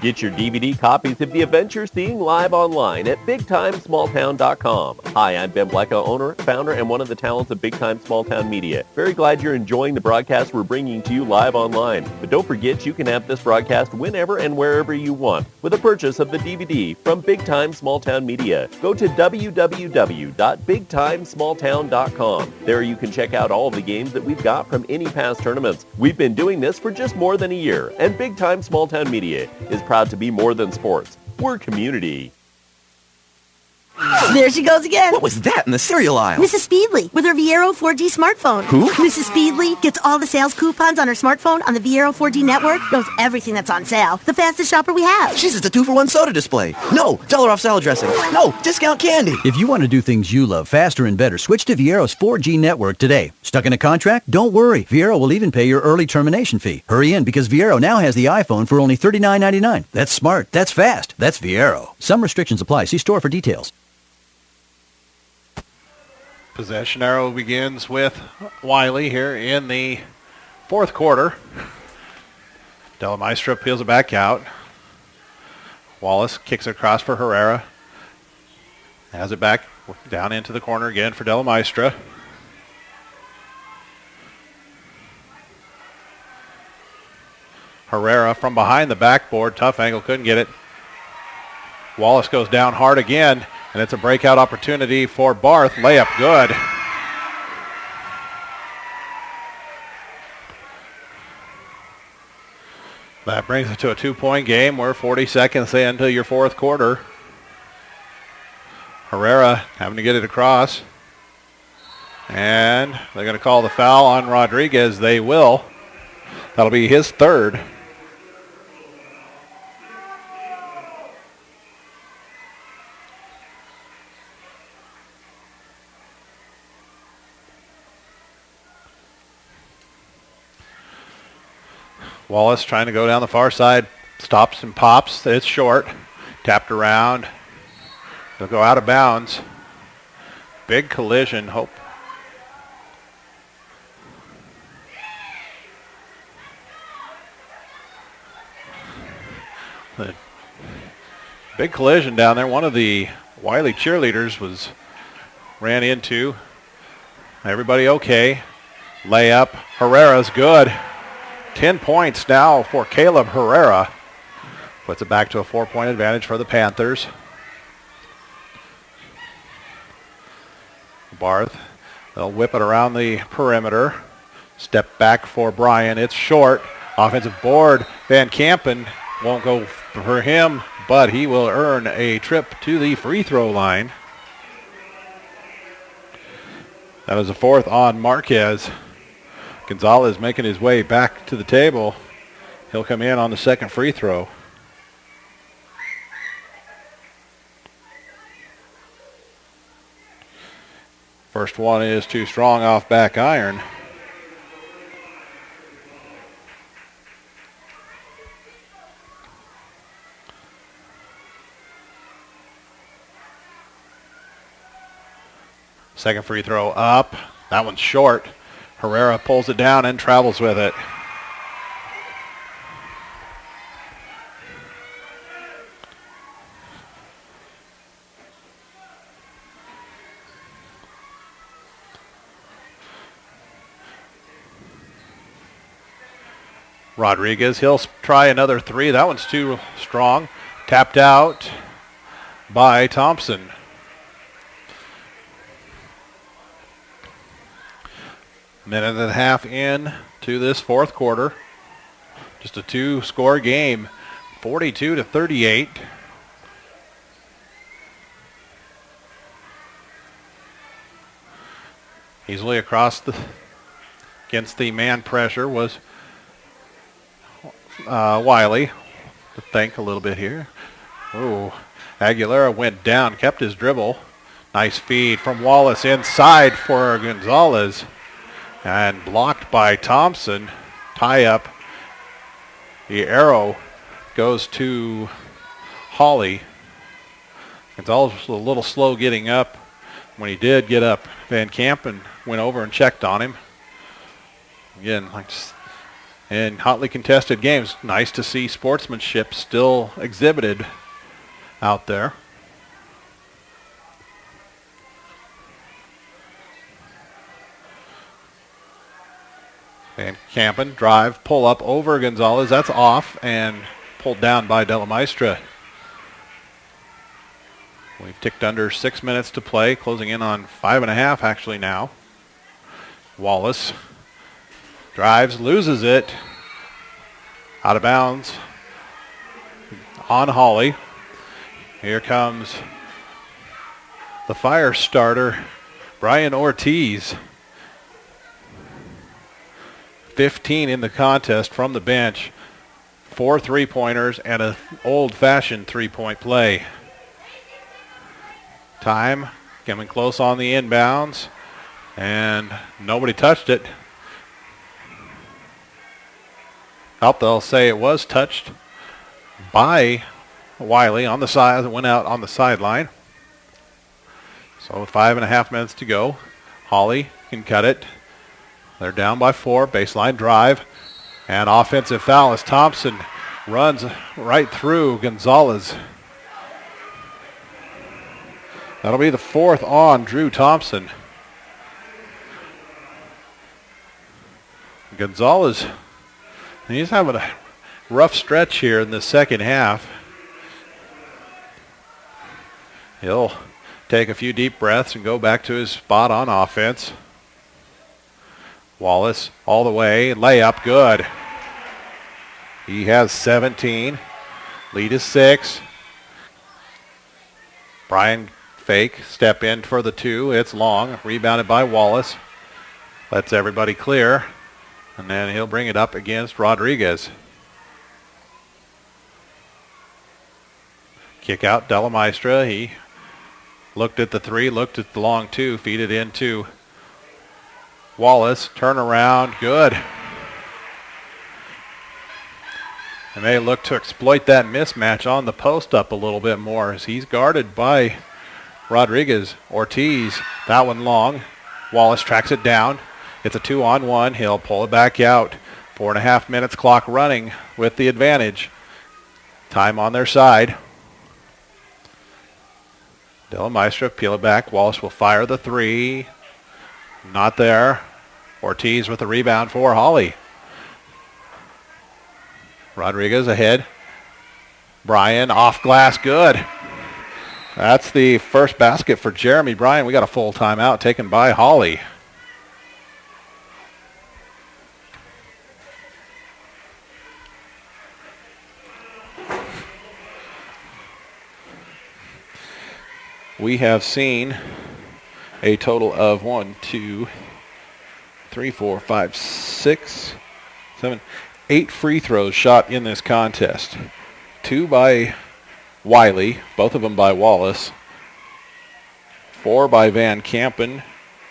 Get your DVD copies of The Adventure Seeing live online at BigTimeSmallTown.com. Hi, I'm Ben Blecka, owner, founder, and one of the talents of Big Time Small Town Media. Very glad you're enjoying the broadcast we're bringing to you live online. But don't forget you can have this broadcast whenever and wherever you want with a purchase of the DVD from Big Time Small Town Media. Go to www.BigTimeSmallTown.com. There you can check out all of the games that we've got from any past tournaments. We've been doing this for just more than a year, and Big Time Small Town Media is proud to be more than sports. We're community. There she goes again. What was that in the cereal aisle? Mrs. Speedley with her Viero 4G smartphone. Who? Mrs. Speedley gets all the sales coupons on her smartphone on the Viero 4G network. Knows everything that's on sale. The fastest shopper we have. She's at the 2-for-1 soda display. No, $1 off salad dressing. No, discount candy. If you want to do things you love faster and better, switch to Viero's 4G network today. Stuck in a contract? Don't worry. Viero will even pay your early termination fee. Hurry in because Viero now has the iPhone for only $39.99. That's smart. That's fast. That's Viero. Some restrictions apply. See store for details. Possession arrow begins with Wiley here in the fourth quarter. Della Maestra peels it back out. Wallace kicks it across for Herrera. Has it back down into the corner again for Della Maestra. Herrera from behind the backboard. Tough angle, couldn't get it. Wallace goes down hard again. And it's a breakout opportunity for Barth. Layup good. That brings it to a 2-point game. We're 40 seconds into your fourth quarter. Herrera having to get it across. And they're going to call the foul on Rodriguez. They will. That'll be his third. Wallace trying to go down the far side. Stops and pops. It's short. Tapped around. They'll go out of bounds. Big collision. Hope. The big collision down there. One of the Wiley cheerleaders ran into. Everybody okay. Layup. Herrera's good. 10 points now for Caleb Herrera. Puts it back to a 4-point advantage for the Panthers. Barth, they'll whip it around the perimeter. Step back for Bryan. It's short. Offensive board. Van Kampen won't go for him, but he will earn a trip to the free throw line. That was the fourth on Marquez. Gonzalez making his way back to the table. He'll come in on the second free throw. First one is too strong off back iron. Second free throw up. That one's short. Herrera pulls it down and travels with it. Rodriguez, he'll try another three. That one's too strong. Tapped out by Thompson. Minute and a half in to this fourth quarter. Just a 2-score game, 42-38. Easily across against the man pressure was Wiley. To think a little bit here. Oh, Aguilera went down, kept his dribble. Nice feed from Wallace inside for Gonzalez. And blocked by Thompson. Tie up. The arrow goes to Holly. Gonzalez was a little slow getting up. When he did get up, Van Kampen went over and checked on him. Again, in hotly contested games, nice to see sportsmanship still exhibited out there. Van Kampen, drive, pull up over Gonzalez. That's off and pulled down by Della Maestra. We've ticked under 6 minutes to play, closing in on 5.5 actually now. Wallace drives, loses it. Out of bounds on Holly. Here comes the fire starter, Brian Ortiz. 15 in the contest from the bench. 4 3-pointers and an old-fashioned three-point play. Time coming close on the inbounds, and nobody touched it. They'll say it was touched by Wiley on the side. It went out on the sideline. So with 5.5 minutes to go, Holly can cut it. They're down by 4. Baseline drive. And offensive foul as Thompson runs right through Gonzalez. That'll be the 4th on Drew Thompson. Gonzalez, he's having a rough stretch here in the second half. He'll take a few deep breaths and go back to his spot on offense. Wallace all the way, layup, good. He has 17. Lead is 6. Brian fake, step in for the 2. It's long, rebounded by Wallace. Lets everybody clear. And then he'll bring it up against Rodriguez. Kick out Della Maestra. He looked at the 3, looked at the long 2, feed it into Wallace. Turn around, good. And they look to exploit that mismatch on the post up a little bit more as he's guarded by Rodriguez. Ortiz, that one long. Wallace tracks it down. It's a 2-on-1. He'll pull it back out. 4.5 minutes clock running with the advantage. Time on their side. Della Maestra, peel it back. Wallace will fire the 3. Not there. Ortiz with the rebound for Holly. Rodriguez ahead. Bryan off glass, good. That's the first basket for Jeremy Bryan. We got a full timeout taken by Holly. We have seen a total of 1, 2, 3, 4, 5, 6, 7, 8 free throws shot in this contest. 2 by Wiley, both of them by Wallace. 4 by Van Kampen,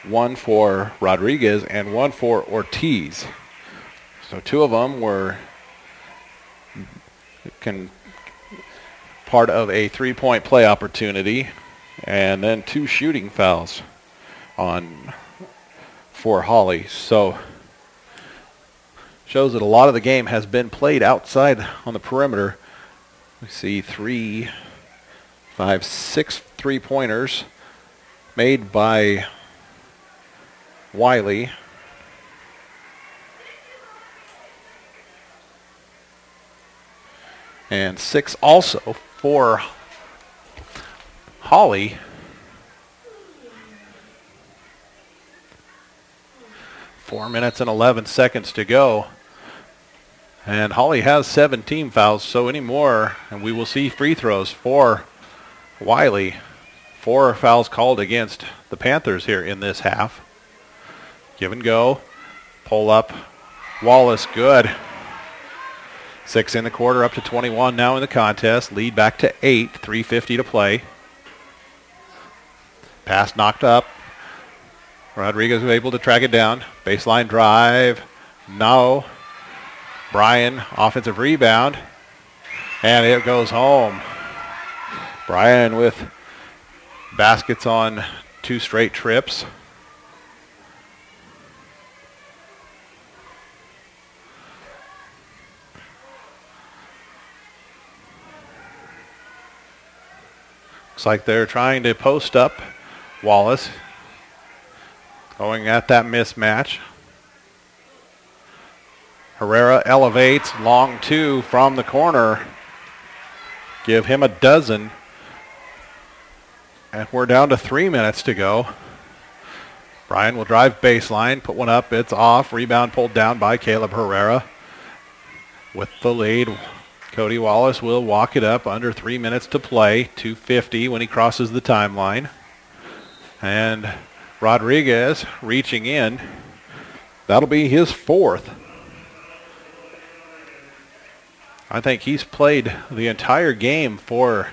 1 for Rodriguez, and 1 for Ortiz. So 2 of them were part of a 3-point play opportunity, and then 2 shooting fouls for Holly. So shows that a lot of the game has been played outside on the perimeter. We see 3, 5, 6 3-pointers made by Wiley. And 6 also for Holly. Four minutes and 11 seconds to go. And Holly has 17 fouls, so any more, and we will see free throws for Wiley. 4 fouls called against the Panthers here in this half. Give and go. Pull up. Wallace, good. 6 in the quarter, up to 21 now in the contest. Lead back to 8, 3:50 to play. Pass knocked up. Rodriguez was able to track it down. Baseline drive. No. Bryan, offensive rebound. And it goes home. Bryan with baskets on 2 straight trips. Looks like they're trying to post up Wallace. Going at that mismatch. Herrera elevates, long 2 from the corner. Give him a dozen. And we're down to 3 minutes to go. Bryan will drive baseline, put one up, it's off. Rebound pulled down by Caleb Herrera. With the lead, Cody Wallace will walk it up under 3 minutes to play. 2:50 when he crosses the timeline. And Rodriguez reaching in. That'll be his 4th. I think he's played the entire game for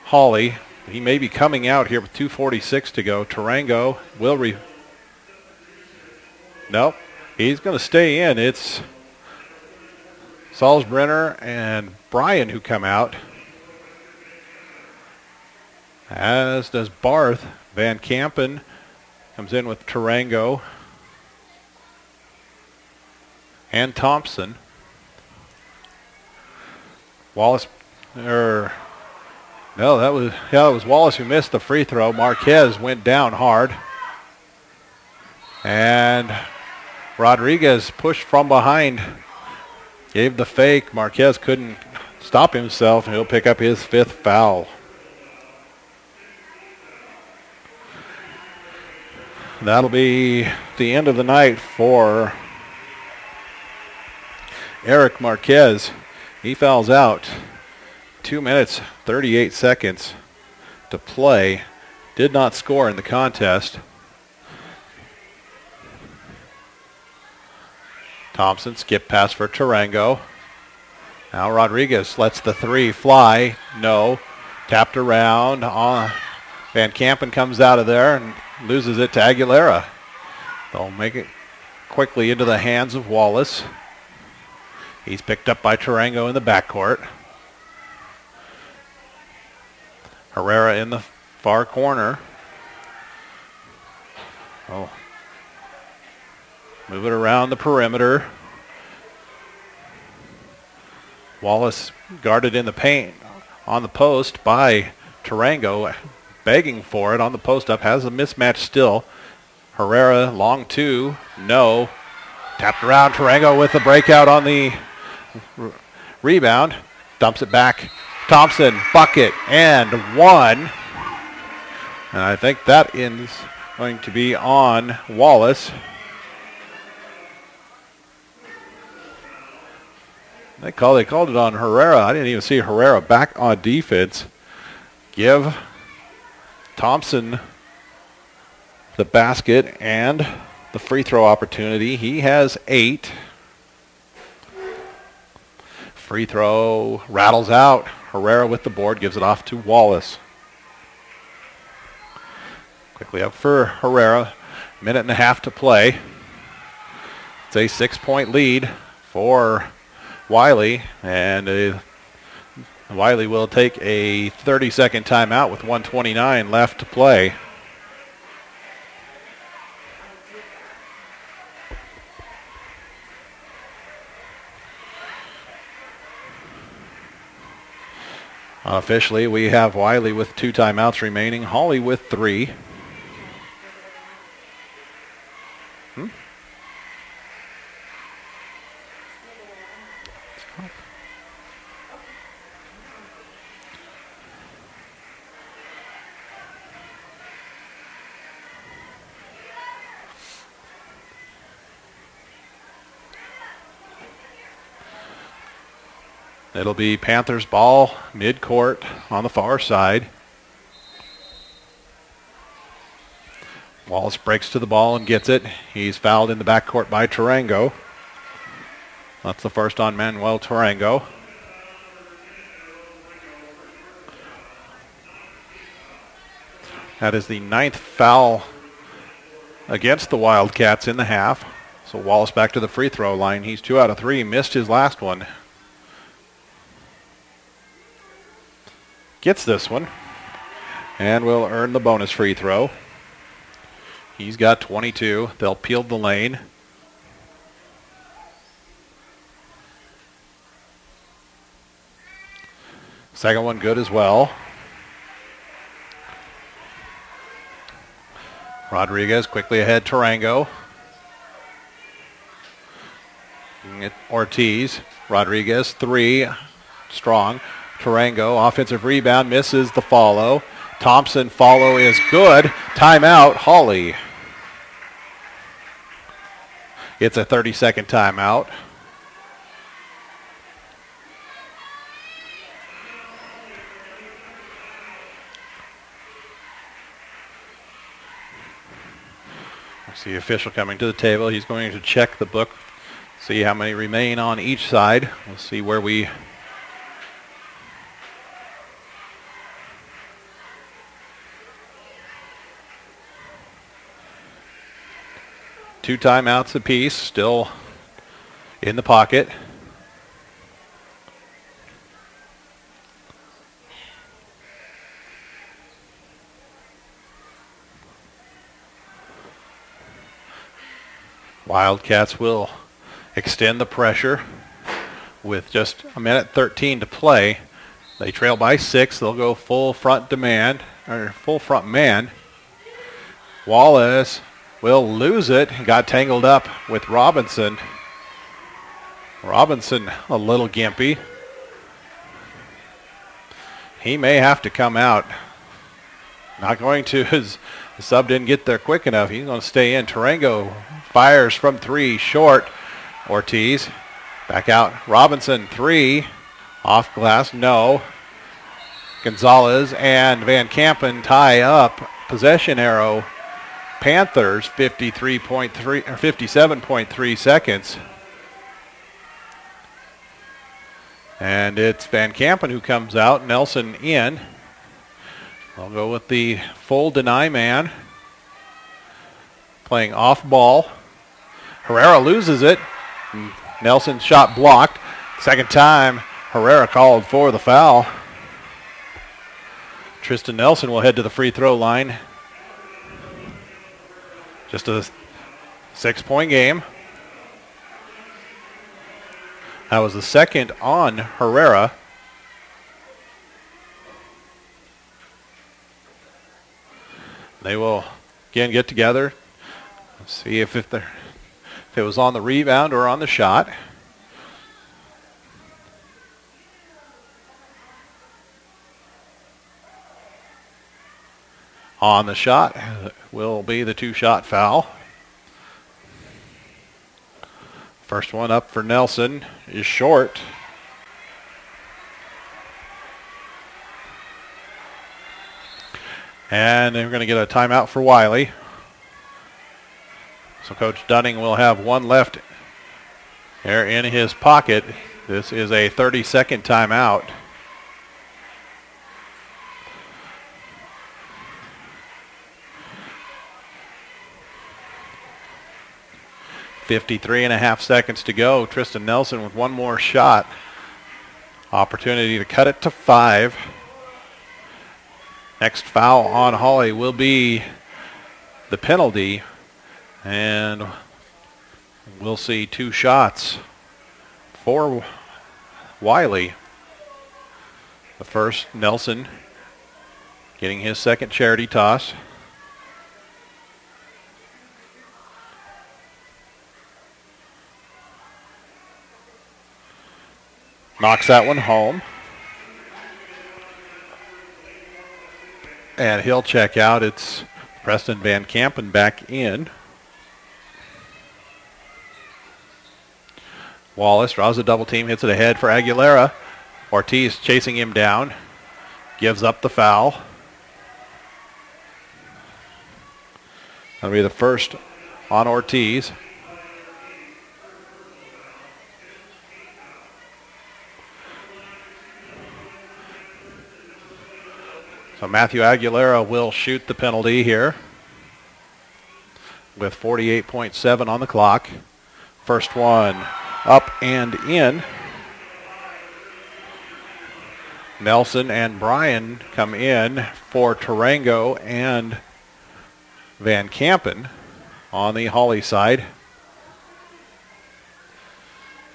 Holly. He may be coming out here with 2:46 to go. Tarango will Nope. He's going to stay in. It's Salzbrenner and Bryan who come out. As does Barth. Van Kampen comes in with Tarango and Thompson. Wallace, that was Wallace who missed the free throw. Marquez went down hard. And Rodriguez pushed from behind. Gave the fake. Marquez couldn't stop himself, and he'll pick up his 5th foul. That'll be the end of the night for Eric Marquez. He fouls out. 2 minutes, 38 seconds to play. Did not score in the contest. Thompson skip pass for Tarango. Now Rodriguez lets the 3 fly. No. Tapped around. Van Kampen comes out of there and loses it to Aguilera. They'll make it quickly into the hands of Wallace. He's picked up by Tarango in the backcourt. Herrera in the far corner. Move it around the perimeter. Wallace guarded in the paint on the post by Tarango, begging for it on the post up. Has a mismatch still. Herrera, long 2. No. Tapped around. Tarango with the breakout on the rebound. Dumps it back. Thompson, bucket, and 1. And I think that is going to be on Wallace. They called it on Herrera. I didn't even see Herrera back on defense. Give Thompson the basket and the free throw opportunity. He has 8. Free throw rattles out. Herrera with the board, gives it off to Wallace. Quickly up for Herrera. 1.5 minutes to play. It's a 6-point lead for Wiley, and Wiley will take a 30-second timeout with 1:29 left to play. Officially, we have Wiley with 2 timeouts remaining, Holly with 3. It'll be Panthers ball mid-court on the far side. Wallace breaks to the ball and gets it. He's fouled in the backcourt by Tarango. That's the first on Manuel Tarango. That is the 9th foul against the Wildcats in the half. So Wallace back to the free throw line. He's 2 out of 3. Missed his last one. Gets this one and will earn the bonus free throw. He's got 22. They'll peel the lane. Second one good as well. Rodriguez quickly ahead. Tarango. Ortiz. Rodriguez, 3. Strong. Tarango, offensive rebound, misses the follow. Thompson, follow is good. Timeout, Holly. It's a 30-second timeout. See the official coming to the table. He's going to check the book, see how many remain on each side. We'll see where we... Two timeouts apiece, still in the pocket. Wildcats will extend the pressure with just a minute 13 to play. They trail by 6. They'll go full front demand, or full front man. Wallace will lose it. Got tangled up with Robinson. Robinson a little gimpy. He may have to come out. Not going to. His sub didn't get there quick enough. He's going to stay in. Tarango fires from 3 short. Ortiz back out. Robinson 3. Off glass, no. Gonzalez and Van Kampen tie up. Possession arrow. Panthers 53.3 or 57.3 seconds. And it's Van Kampen who comes out. Nelson in. I'll go with the full deny man. Playing off ball. Herrera loses it. Nelson's shot blocked. Second time, Herrera called for the foul. Tristan Nelson will head to the free throw line. Just a 6-point game. That was the second on Herrera. They will again get together. See if it was on the rebound or on the shot. On the shot will be the 2-shot foul. First one up for Nelson is short. And they're going to get a timeout for Wiley. So Coach Dunning will have one left there in his pocket. This is a 30-second timeout. .53.5 seconds to go. Tristan Nelson with one more shot. Opportunity to cut it to 5. Next foul on Holly will be the penalty. And we'll see 2 shots for Wiley. The first, Nelson getting his second charity toss. Knocks that one home. And he'll check out. It's Preston Van Kampen back in. Wallace draws a double team, hits it ahead for Aguilera. Ortiz chasing him down. Gives up the foul. That'll be the first on Ortiz. So Matthew Aguilera will shoot the penalty here with 48.7 on the clock. First one up and in. Nelson and Bryan come in for Tarango and Van Kampen on the Holly side.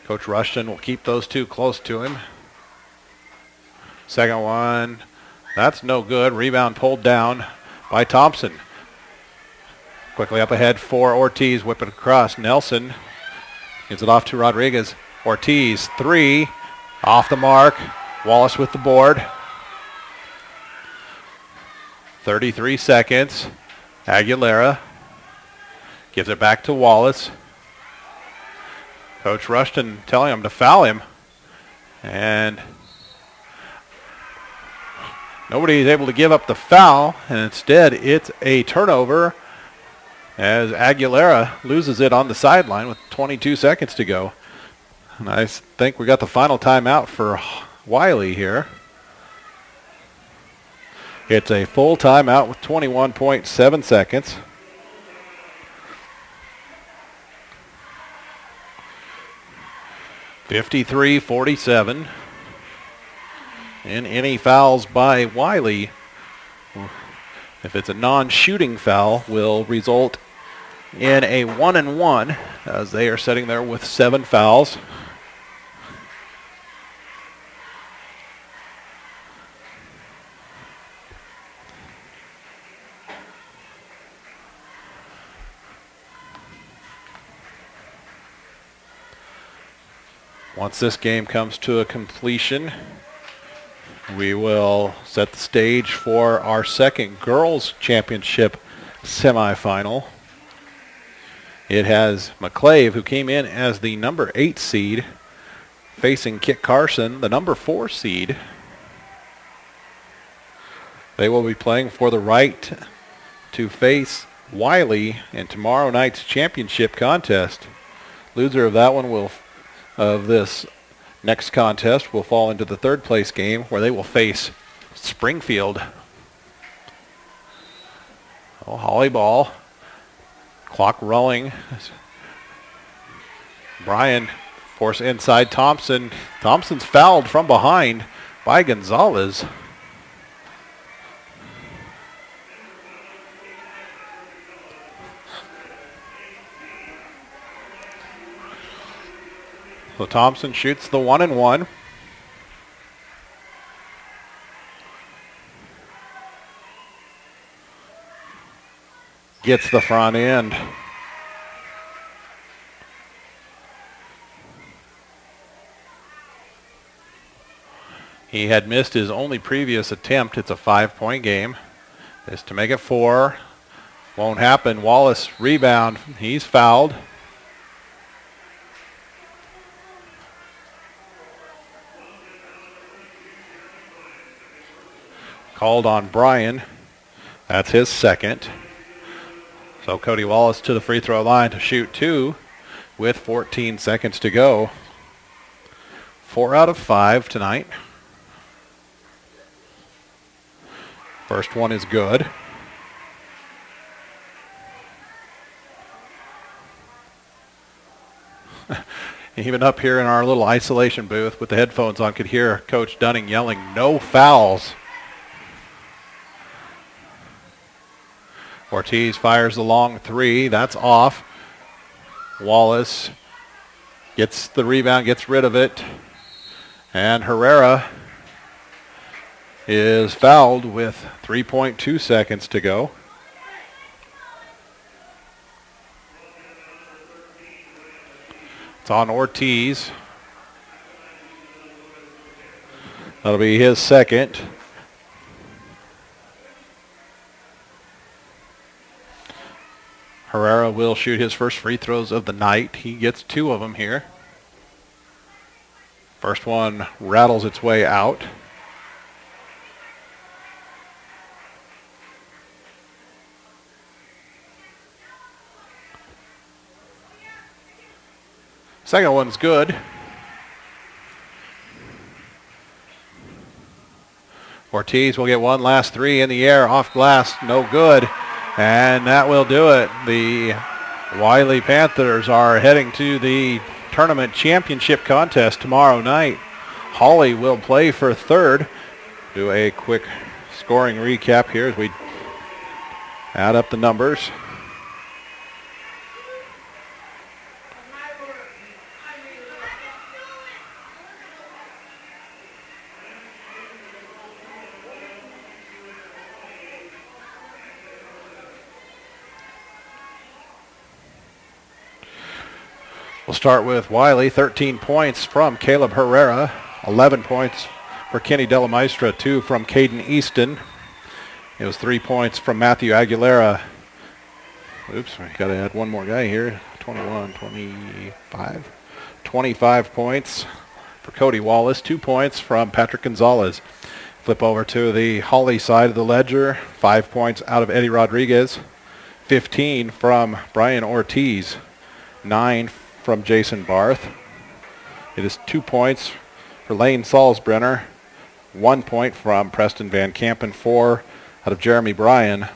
Coach Rushton will keep those two close to him. Second one. That's no good. Rebound pulled down by Thompson. Quickly up ahead for Ortiz. Whip it across. Nelson gives it off to Rodriguez. Ortiz, 3. Off the mark. Wallace with the board. 33 seconds. Aguilera gives it back to Wallace. Coach Rushton telling him to foul him. And nobody is able to give up the foul, and instead it's a turnover as Aguilera loses it on the sideline with 22 seconds to go. And I think we got the final timeout for Wiley here. It's a full timeout with 21.7 seconds. (53-47). And any fouls by Wiley, if it's a non-shooting foul, will result in a 1-and-1 as they are sitting there with 7 fouls. Once this game comes to a completion, we will set the stage for our second girls championship semifinal. It has McClave, who came in as the number 8 seed, facing Kit Carson, the number 4 seed. They will be playing for the right to face Wiley in tomorrow night's championship contest. Loser of that one of this next contest will fall into the third place game where they will face Springfield. Oh, Holly ball. Clock rolling. Bryan force inside Thompson. Thompson's fouled from behind by Gonzalez. So Thompson shoots the 1-and-1. Gets the front end. He had missed his only previous attempt. It's a 5-point game. This to make it 4. Won't happen. Wallace rebound. He's fouled. Called on Bryan. That's his second. So Cody Wallace to the free throw line to shoot 2 with 14 seconds to go. 4 out of 5 tonight. First one is good. Even up here in our little isolation booth with the headphones on, could hear Coach Dunning yelling, "No fouls." Ortiz fires the long 3. That's off. Wallace gets the rebound, gets rid of it. And Herrera is fouled with 3.2 seconds to go. It's on Ortiz. That'll be his second. Herrera will shoot his first free throws of the night. He gets 2 of them here. First one rattles its way out. Second one's good. Ortiz will get one last 3 in the air, off glass, no good. And that will do it. The Wiley Panthers are heading to the tournament championship contest tomorrow night. Holly will play for third. Do a quick scoring recap here as we add up the numbers. We'll start with Wiley. 13 points from Caleb Herrera. 11 points for Kenny Della Maestra. 2 from Caden Easton. It was 3 points from Matthew Aguilera. Oops, we got to add one more guy here. 25 points for Cody Wallace. 2 points from Patrick Gonzalez. Flip over to the Holly side of the ledger. 5 points out of Eddie Rodriguez. 15 from Brian Ortiz, 9 from Jason Barth. It is 2 points for Lane Salzbrenner, 1 point from Preston Van Kampen, 4 out of Jeremy Bryan,